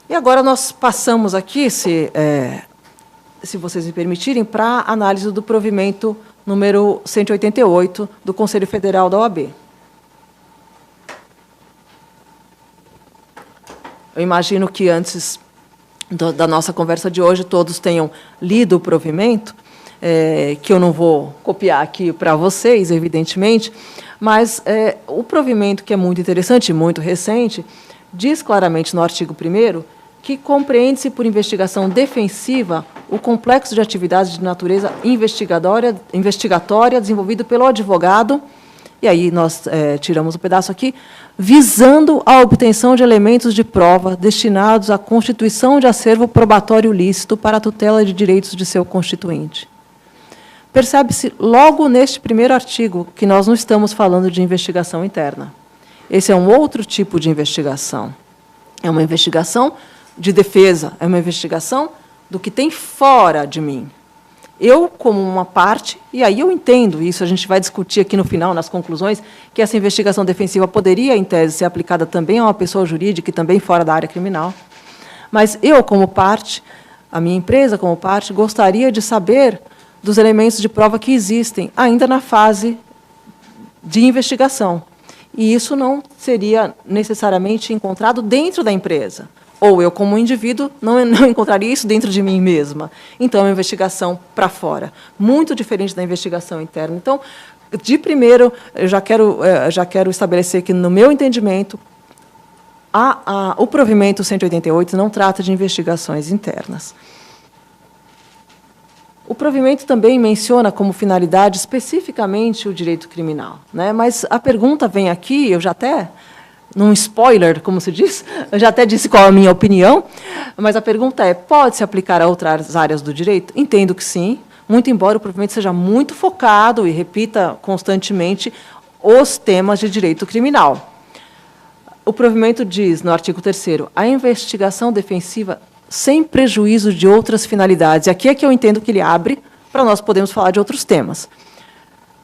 E agora nós passamos aqui, se vocês me permitirem, para a análise do provimento número 188 do Conselho Federal da OAB. Eu imagino que antes da nossa conversa de hoje todos tenham lido o provimento, que eu não vou copiar aqui para vocês, evidentemente, mas o provimento, que é muito interessante e muito recente, diz claramente no artigo 1º que compreende-se por investigação defensiva o complexo de atividades de natureza investigatória desenvolvido pelo advogado, e aí nós tiramos um pedaço aqui, visando a obtenção de elementos de prova destinados à constituição de acervo probatório lícito para a tutela de direitos de seu constituinte. Percebe-se logo neste primeiro artigo que nós não estamos falando de investigação interna. Esse é um outro tipo de investigação. É uma investigação de defesa, é uma investigação do que tem fora de mim. Eu, como uma parte, e aí eu entendo isso, a gente vai discutir aqui no final, nas conclusões, que essa investigação defensiva poderia, em tese, ser aplicada também a uma pessoa jurídica e também fora da área criminal. Mas eu, como parte, a minha empresa, como parte, gostaria de saber dos elementos de prova que existem, ainda na fase de investigação. E isso não seria necessariamente encontrado dentro da empresa. Ou eu, como indivíduo, não encontraria isso dentro de mim mesma. Então, é uma investigação para fora, muito diferente da investigação interna. Então, de primeiro, eu já quero estabelecer que, no meu entendimento, O provimento 188 não trata de investigações internas. O provimento também menciona como finalidade especificamente o direito criminal, né? Mas a pergunta vem aqui, eu já até, num spoiler, como se diz, eu já até disse qual é a minha opinião, mas a pergunta é, pode-se aplicar a outras áreas do direito? Entendo que sim, muito embora o provimento seja muito focado e repita constantemente os temas de direito criminal. O provimento diz, no artigo 3º, a investigação defensiva sem prejuízo de outras finalidades. E aqui é que eu entendo que ele abre para nós podermos falar de outros temas.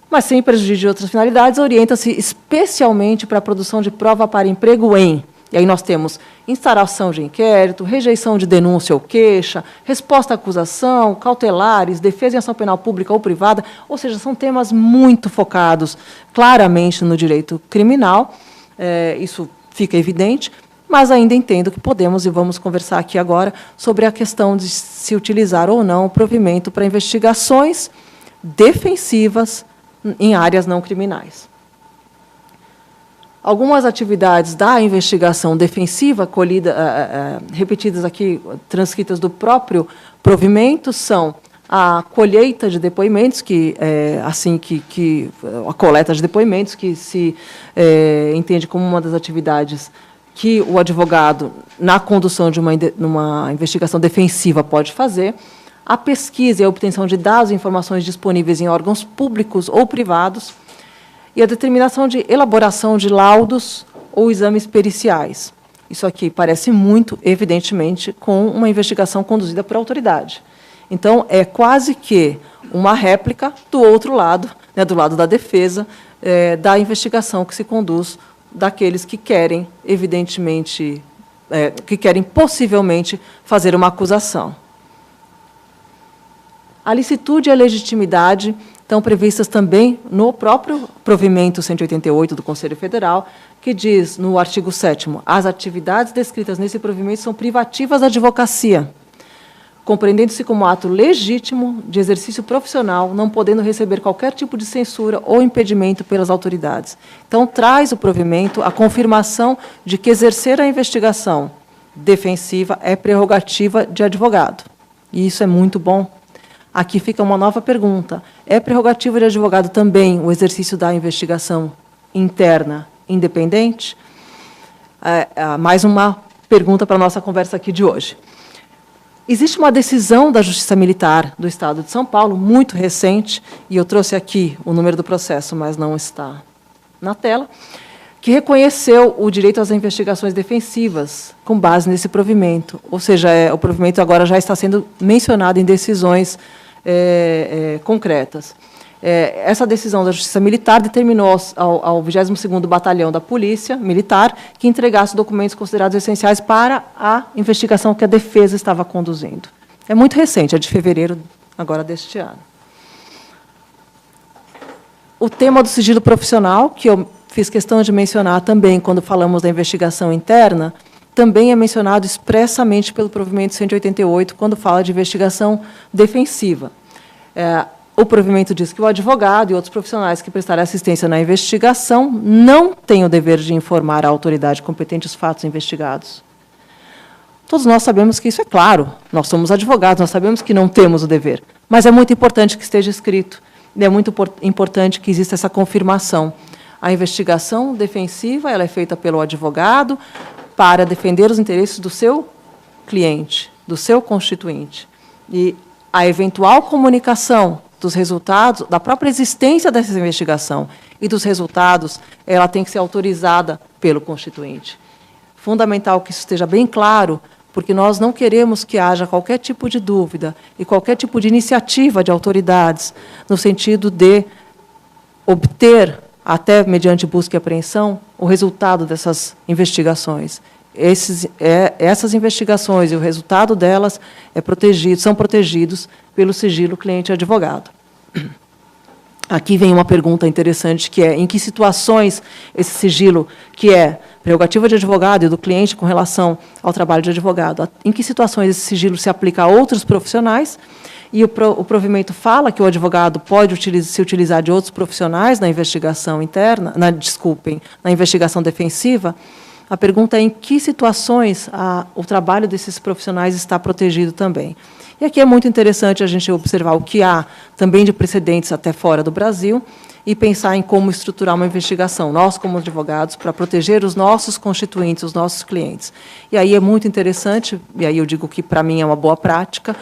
Mas sem prejuízo de outras finalidades, orienta-se especialmente para a produção de prova para emprego em... E aí nós temos instauração de inquérito, rejeição de denúncia ou queixa, resposta à acusação, cautelares, defesa em ação penal pública ou privada, ou seja, são temas muito focados claramente no direito criminal, isso fica evidente, mas ainda entendo que podemos e vamos conversar aqui agora sobre a questão de se utilizar ou não o provimento para investigações defensivas em áreas não criminais. Algumas atividades da investigação defensiva, repetidas aqui, transcritas do próprio provimento, são a colheita de depoimentos, a coleta de depoimentos, que se entende como uma das atividades que o advogado, na condução de uma investigação defensiva, pode fazer, a pesquisa e a obtenção de dados e informações disponíveis em órgãos públicos ou privados, e a determinação de elaboração de laudos ou exames periciais. Isso aqui parece muito, evidentemente, com uma investigação conduzida por autoridade. Então, é quase que uma réplica do outro lado, né, do lado da defesa, da investigação que se conduz daqueles que querem, evidentemente, que querem possivelmente fazer uma acusação. A licitude e a legitimidade estão previstas também no próprio provimento 188 do Conselho Federal, que diz, no artigo 7º, as atividades descritas nesse provimento são privativas da advocacia, compreendendo-se como ato legítimo de exercício profissional, não podendo receber qualquer tipo de censura ou impedimento pelas autoridades. Então, traz o provimento a confirmação de que exercer a investigação defensiva é prerrogativa de advogado. E isso é muito bom. Aqui fica uma nova pergunta. É prerrogativa de advogado também o exercício da investigação interna independente? Mais uma pergunta para a nossa conversa aqui de hoje. Existe uma decisão da Justiça Militar do Estado de São Paulo, muito recente, e eu trouxe aqui o número do processo, mas não está na tela, que reconheceu o direito às investigações defensivas com base nesse provimento. Ou seja, o provimento agora já está sendo mencionado em decisões concretas. Essa decisão da Justiça Militar determinou ao 22º Batalhão da Polícia Militar que entregasse documentos considerados essenciais para a investigação que a defesa estava conduzindo. É muito recente, é de fevereiro agora deste ano. O tema do sigilo profissional, que eu fiz questão de mencionar também quando falamos da investigação interna, também é mencionado expressamente pelo provimento 188, quando fala de investigação defensiva. O provimento diz que o advogado e outros profissionais que prestarem assistência na investigação não têm o dever de informar à autoridade competente os fatos investigados. Todos nós sabemos que isso é claro, nós somos advogados, nós sabemos que não temos o dever, mas é muito importante que esteja escrito, e é muito importante que exista essa confirmação. A investigação defensiva ela é feita pelo advogado para defender os interesses do seu cliente, do seu constituinte. E a eventual comunicação dos resultados, da própria existência dessa investigação e dos resultados, ela tem que ser autorizada pelo constituinte. Fundamental que isso esteja bem claro, porque nós não queremos que haja qualquer tipo de dúvida e qualquer tipo de iniciativa de autoridades no sentido de obter, até mediante busca e apreensão, o resultado dessas investigações. Essas investigações e o resultado delas são protegidos pelo sigilo cliente-advogado. Aqui vem uma pergunta interessante, que é em que situações esse sigilo, que é prerrogativa de advogado e do cliente com relação ao trabalho de advogado, em que situações esse sigilo se aplica a outros profissionais, e o provimento fala que o advogado pode se utilizar de outros profissionais na investigação interna, na investigação defensiva. A pergunta é em que situações o trabalho desses profissionais está protegido também. E aqui é muito interessante a gente observar o que há também de precedentes até fora do Brasil e pensar em como estruturar uma investigação, nós como advogados, para proteger os nossos constituintes, os nossos clientes. E aí é muito interessante, e aí eu digo que para mim é uma boa prática,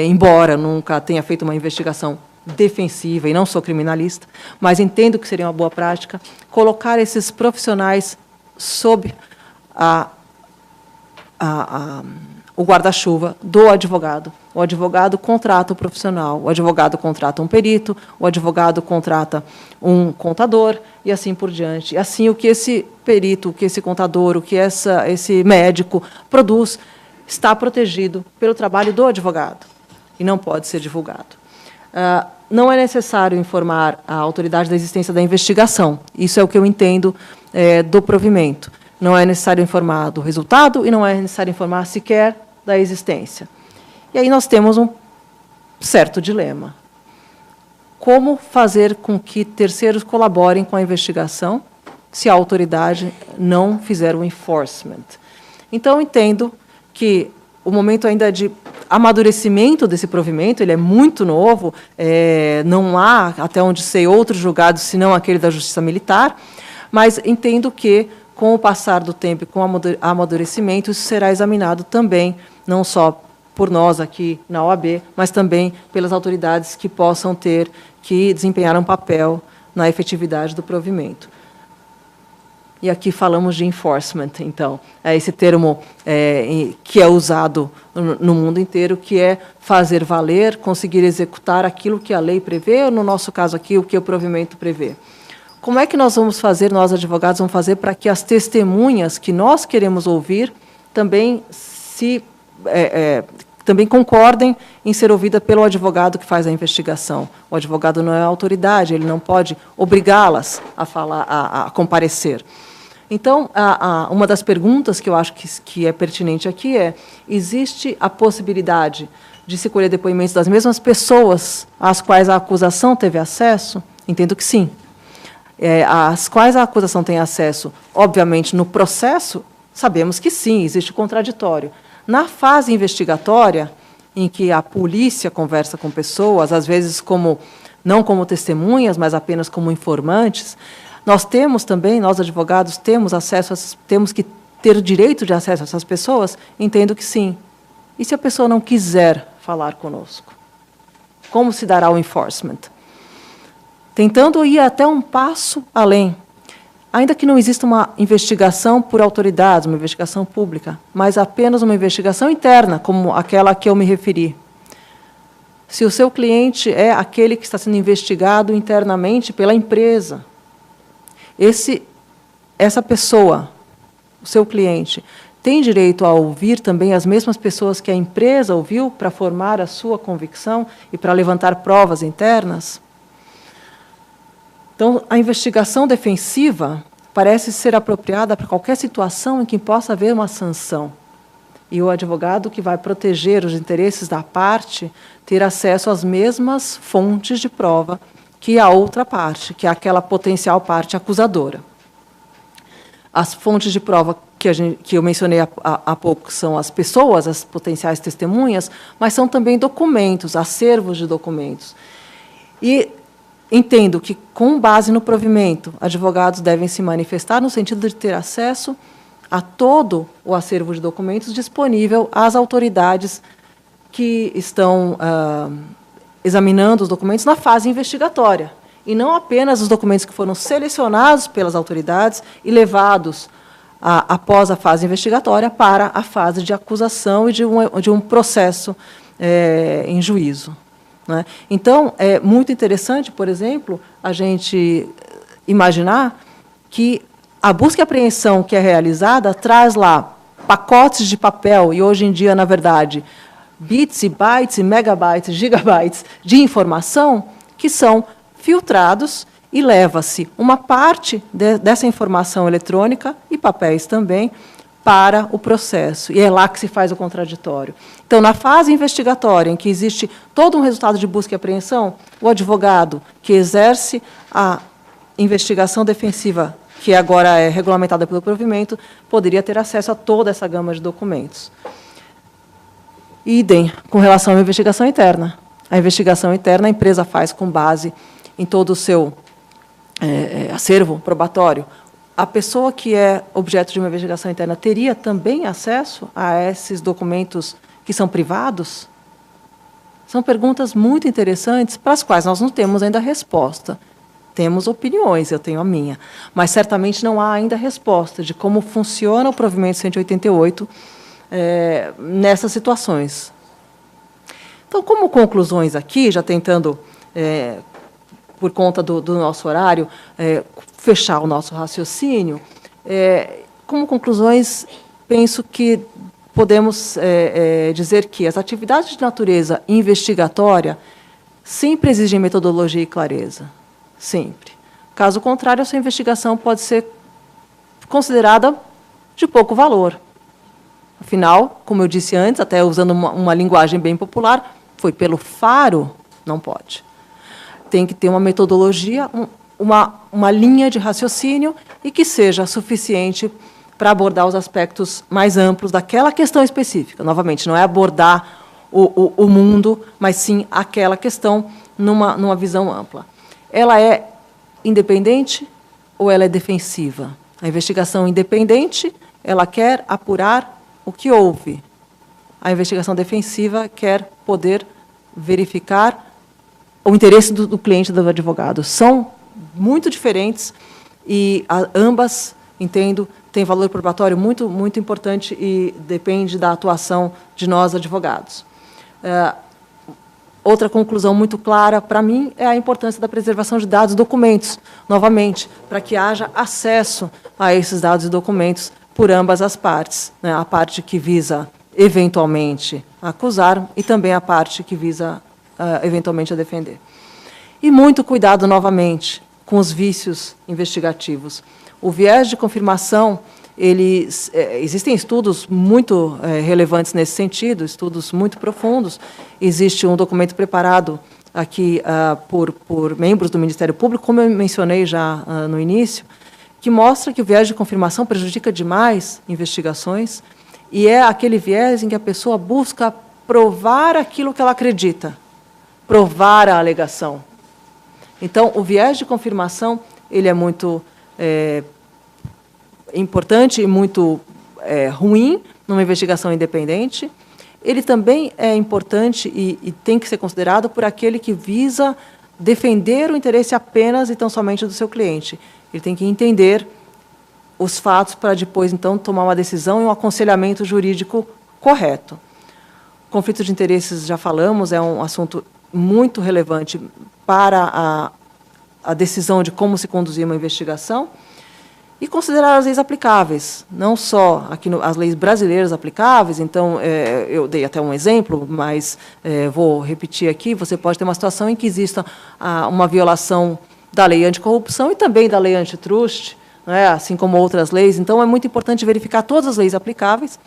embora nunca tenha feito uma investigação defensiva e não sou criminalista, mas entendo que seria uma boa prática colocar esses profissionais sob o guarda-chuva do advogado. O advogado contrata o profissional, o advogado contrata um perito, o advogado contrata um contador e assim por diante. E assim o que esse perito, o que esse contador, o que esse médico produz está protegido pelo trabalho do advogado e não pode ser divulgado. Não é necessário informar a autoridade da existência da investigação. Isso é o que eu entendo do provimento. Não é necessário informar do resultado e não é necessário informar sequer da existência. E aí nós temos um certo dilema. Como fazer com que terceiros colaborem com a investigação se a autoridade não fizer o enforcement? Então, entendo que o momento ainda de amadurecimento desse provimento, ele é muito novo, não há, até onde sei, outros julgados senão aquele da Justiça Militar, mas entendo que, com o passar do tempo e com o amadurecimento, isso será examinado também, não só por nós aqui na OAB, mas também pelas autoridades que possam ter que desempenhar um papel na efetividade do provimento. E aqui falamos de enforcement, então, é esse termo que é usado no mundo inteiro, que é fazer valer, conseguir executar aquilo que a lei prevê, ou, no nosso caso aqui, o que o provimento prevê. Como é que nós vamos fazer, nós advogados vamos fazer, para que as testemunhas que nós queremos ouvir também também concordem em ser ouvida pelo advogado que faz a investigação? O advogado não é autoridade, ele não pode obrigá-las a falar, a comparecer. Então, uma das perguntas que eu acho que é pertinente aqui é: existe a possibilidade de se colher depoimentos das mesmas pessoas às quais a acusação teve acesso? Entendo que sim. Às quais a acusação tem acesso, obviamente, no processo, sabemos que sim, existe o contraditório. Na fase investigatória, em que a polícia conversa com pessoas, às vezes não como testemunhas, mas apenas como informantes, nós temos também, nós advogados, temos que ter o direito de acesso a essas pessoas? Entendo que sim. E se a pessoa não quiser falar conosco? Como se dará o enforcement? Tentando ir até um passo além. Ainda que não exista uma investigação por autoridades, uma investigação pública, mas apenas uma investigação interna, como aquela a que eu me referi. Se o seu cliente é aquele que está sendo investigado internamente pela empresa, essa pessoa, o seu cliente, tem direito a ouvir também as mesmas pessoas que a empresa ouviu para formar a sua convicção e para levantar provas internas? Então, a investigação defensiva parece ser apropriada para qualquer situação em que possa haver uma sanção. E o advogado que vai proteger os interesses da parte ter acesso às mesmas fontes de prova que a outra parte, que é aquela potencial parte acusadora. As fontes de prova que eu mencionei há pouco são as pessoas, as potenciais testemunhas, mas são também documentos, acervos de documentos. E entendo que, com base no provimento, advogados devem se manifestar no sentido de ter acesso a todo o acervo de documentos disponível às autoridades que estão examinando os documentos na fase investigatória, e não apenas os documentos que foram selecionados pelas autoridades e levados, após a fase investigatória, para a fase de acusação e de um processo em juízo. Né? Então, é muito interessante, por exemplo, a gente imaginar que a busca e apreensão que é realizada traz lá pacotes de papel, e hoje em dia, na verdade, bits e bytes, e megabytes, gigabytes de informação que são filtrados e leva-se uma parte dessa informação eletrônica, e papéis também, para o processo. E é lá que se faz o contraditório. Então, na fase investigatória, em que existe todo um resultado de busca e apreensão, o advogado que exerce a investigação defensiva que agora é regulamentada pelo provimento, poderia ter acesso a toda essa gama de documentos. Idem com relação à investigação interna. A investigação interna a empresa faz com base em todo o seu acervo probatório. A pessoa que é objeto de uma investigação interna teria também acesso a esses documentos que são privados? São perguntas muito interessantes para as quais nós não temos ainda resposta. Temos opiniões, eu tenho a minha, mas certamente não há ainda resposta de como funciona o provimento 188 nessas situações. Então, como conclusões aqui, já tentando, por conta do nosso horário, fechar o nosso raciocínio, como conclusões, penso que podemos dizer que as atividades de natureza investigatória sempre exigem metodologia e clareza. Sempre. Caso contrário, a sua investigação pode ser considerada de pouco valor. Afinal, como eu disse antes, até usando uma linguagem bem popular, foi pelo faro, não pode. Tem que ter uma metodologia, uma linha de raciocínio e que seja suficiente para abordar os aspectos mais amplos daquela questão específica. Novamente, não é abordar o mundo, mas sim aquela questão numa visão ampla. Ela é independente ou ela é defensiva? A investigação independente, ela quer apurar o que houve. A investigação defensiva quer poder verificar o interesse do cliente e do advogado. São muito diferentes e ambas, entendo, têm valor probatório muito, muito importante e depende da atuação de nós, advogados. Outra conclusão muito clara para mim é a importância da preservação de dados e documentos, novamente, para que haja acesso a esses dados e documentos por ambas as partes, né? A parte que visa, eventualmente, acusar e também a parte que visa, eventualmente, a defender. E muito cuidado, novamente, com os vícios investigativos. O viés de confirmação, existem estudos muito relevantes nesse sentido, estudos muito profundos. Existe um documento preparado aqui por membros do Ministério Público, como eu mencionei já no início, que mostra que o viés de confirmação prejudica demais investigações e é aquele viés em que a pessoa busca provar aquilo que ela acredita, provar a alegação. Então, o viés de confirmação ele é muito importante e muito ruim numa investigação independente. Ele também é importante e tem que ser considerado por aquele que visa defender o interesse apenas e tão somente do seu cliente. Ele tem que entender os fatos para depois, então, tomar uma decisão e um aconselhamento jurídico correto. Conflito de interesses, já falamos, é um assunto muito relevante para a decisão de como se conduzir uma investigação. E considerar as leis aplicáveis, não só aqui as leis brasileiras aplicáveis. Então, eu dei até um exemplo, mas vou repetir aqui. Você pode ter uma situação em que exista uma violação da lei anticorrupção e também da lei antitrust, né, assim como outras leis. Então, é muito importante verificar todas as leis aplicáveis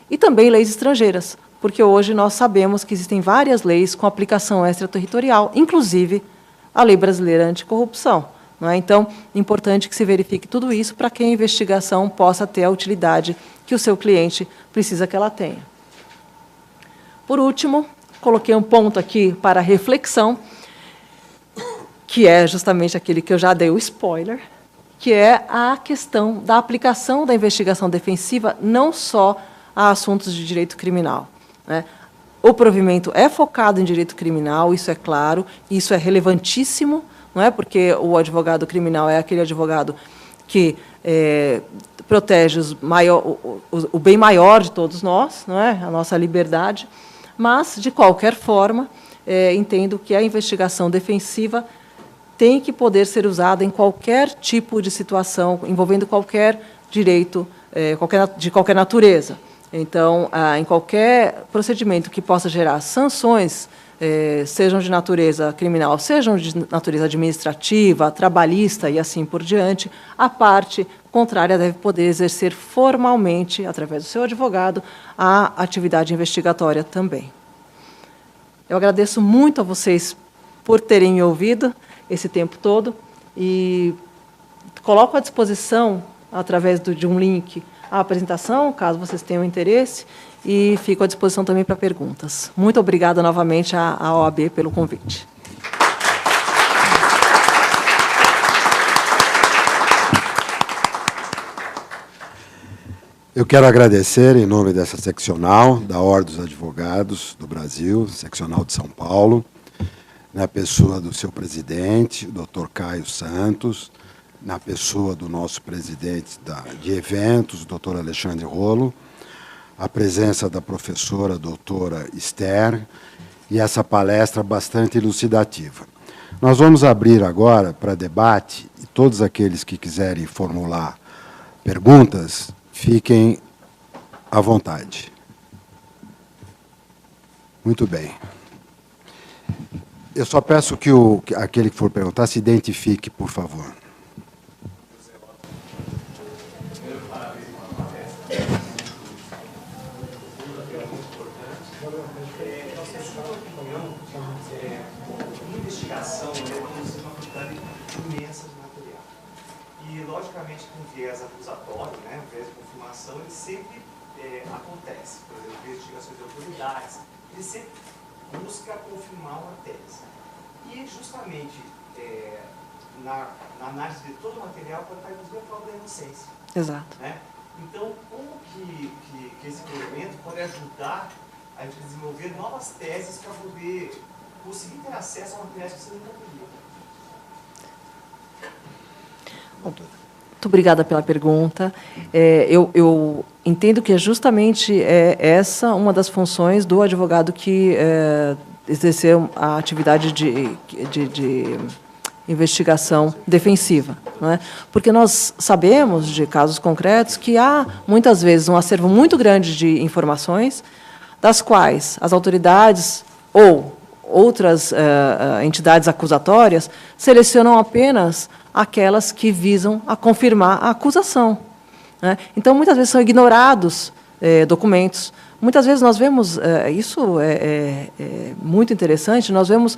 e também leis estrangeiras, porque hoje nós sabemos que existem várias leis com aplicação extraterritorial, inclusive a lei brasileira anticorrupção. Não é? Então, é importante que se verifique tudo isso para que a investigação possa ter a utilidade que o seu cliente precisa que ela tenha. Por último, coloquei um ponto aqui para reflexão, que é justamente aquele que eu já dei o spoiler, que é a questão da aplicação da investigação defensiva não só a assuntos de direito criminal, né? O provimento é focado em direito criminal, isso é claro, isso é relevantíssimo, não é? Porque o advogado criminal é aquele advogado que protege o bem maior de todos nós, não é? A nossa liberdade, mas, de qualquer forma, entendo que a investigação defensiva tem que poder ser usada em qualquer tipo de situação, envolvendo qualquer direito de qualquer natureza. Então, em qualquer procedimento que possa gerar sanções, sejam de natureza criminal, sejam de natureza administrativa, trabalhista e assim por diante, a parte contrária deve poder exercer formalmente, através do seu advogado, a atividade investigatória também. Eu agradeço muito a vocês por terem me ouvido esse tempo todo e coloco à disposição, através de um link, a apresentação, caso vocês tenham interesse, e fico à disposição também para perguntas. Muito obrigada novamente à OAB pelo convite. Eu quero agradecer, em nome dessa seccional, da Ordem dos Advogados do Brasil, seccional de São Paulo, na pessoa do seu presidente, o Dr. Caio Santos, na pessoa do nosso presidente de eventos, o Dr. Alexandre Rolo, a presença da professora doutora Esther, e essa palestra bastante elucidativa. Nós vamos abrir agora para debate, e todos aqueles que quiserem formular perguntas, fiquem à vontade. Muito bem. Eu só peço que aquele que for perguntar se identifique, por favor. Investigação produz uma quantidade imensa de material. E, logicamente, com viés acusatório, né, viés de confirmação, ele sempre acontece. Por exemplo, investigações de autoridades, ele sempre busca confirmar uma tese. E, justamente, na análise de todo o material, pode estar, inclusive, a prova da inocência. Exato. Né? Então, como que esse elemento pode ajudar a gente desenvolver novas teses para poder conseguir ter acesso a materiais que você nunca teria? Muito obrigada pela pergunta. Eu entendo que é justamente essa uma das funções do advogado que exerceu a atividade de investigação defensiva, não é? Porque nós sabemos de casos concretos que há, muitas vezes, um acervo muito grande de informações, das quais as autoridades ou outras entidades acusatórias selecionam apenas aquelas que visam a confirmar a acusação, né? Então, muitas vezes são ignorados documentos. Muitas vezes nós vemos, isso é muito interessante, nós vemos,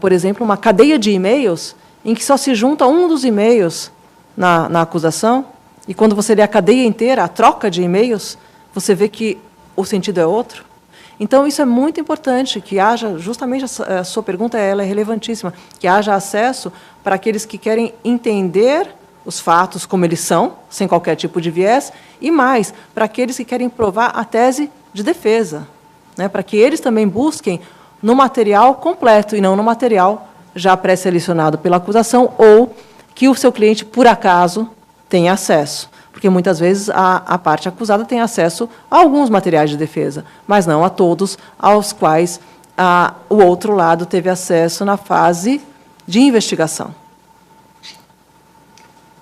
por exemplo, uma cadeia de e-mails em que só se junta um dos e-mails na acusação, e quando você lê a cadeia inteira, a troca de e-mails, você vê que o sentido é outro. Então, isso é muito importante, que haja, justamente a sua pergunta ela é relevantíssima, que haja acesso para aqueles que querem entender os fatos como eles são, sem qualquer tipo de viés, e mais, para aqueles que querem provar a tese de defesa, né, para que eles também busquem no material completo e não no material já pré-selecionado pela acusação ou que o seu cliente, por acaso, tenha acesso. Porque, muitas vezes, a parte acusada tem acesso a alguns materiais de defesa, mas não a todos aos quais o outro lado teve acesso na fase de investigação.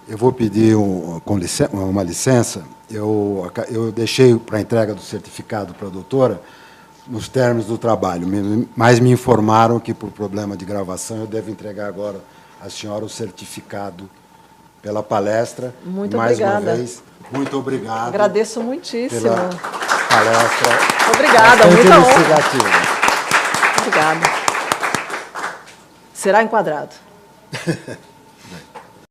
Eu vou pedir uma licença. Eu deixei para a entrega do certificado para a doutora nos termos do trabalho, mas me informaram que, por problema de gravação, eu devo entregar agora à senhora o certificado pela palestra. Muito mais obrigada. uma vez, muito obrigado. Agradeço muitíssimo. Pela palestra. Obrigada, muita honra. Obrigada. Será enquadrado.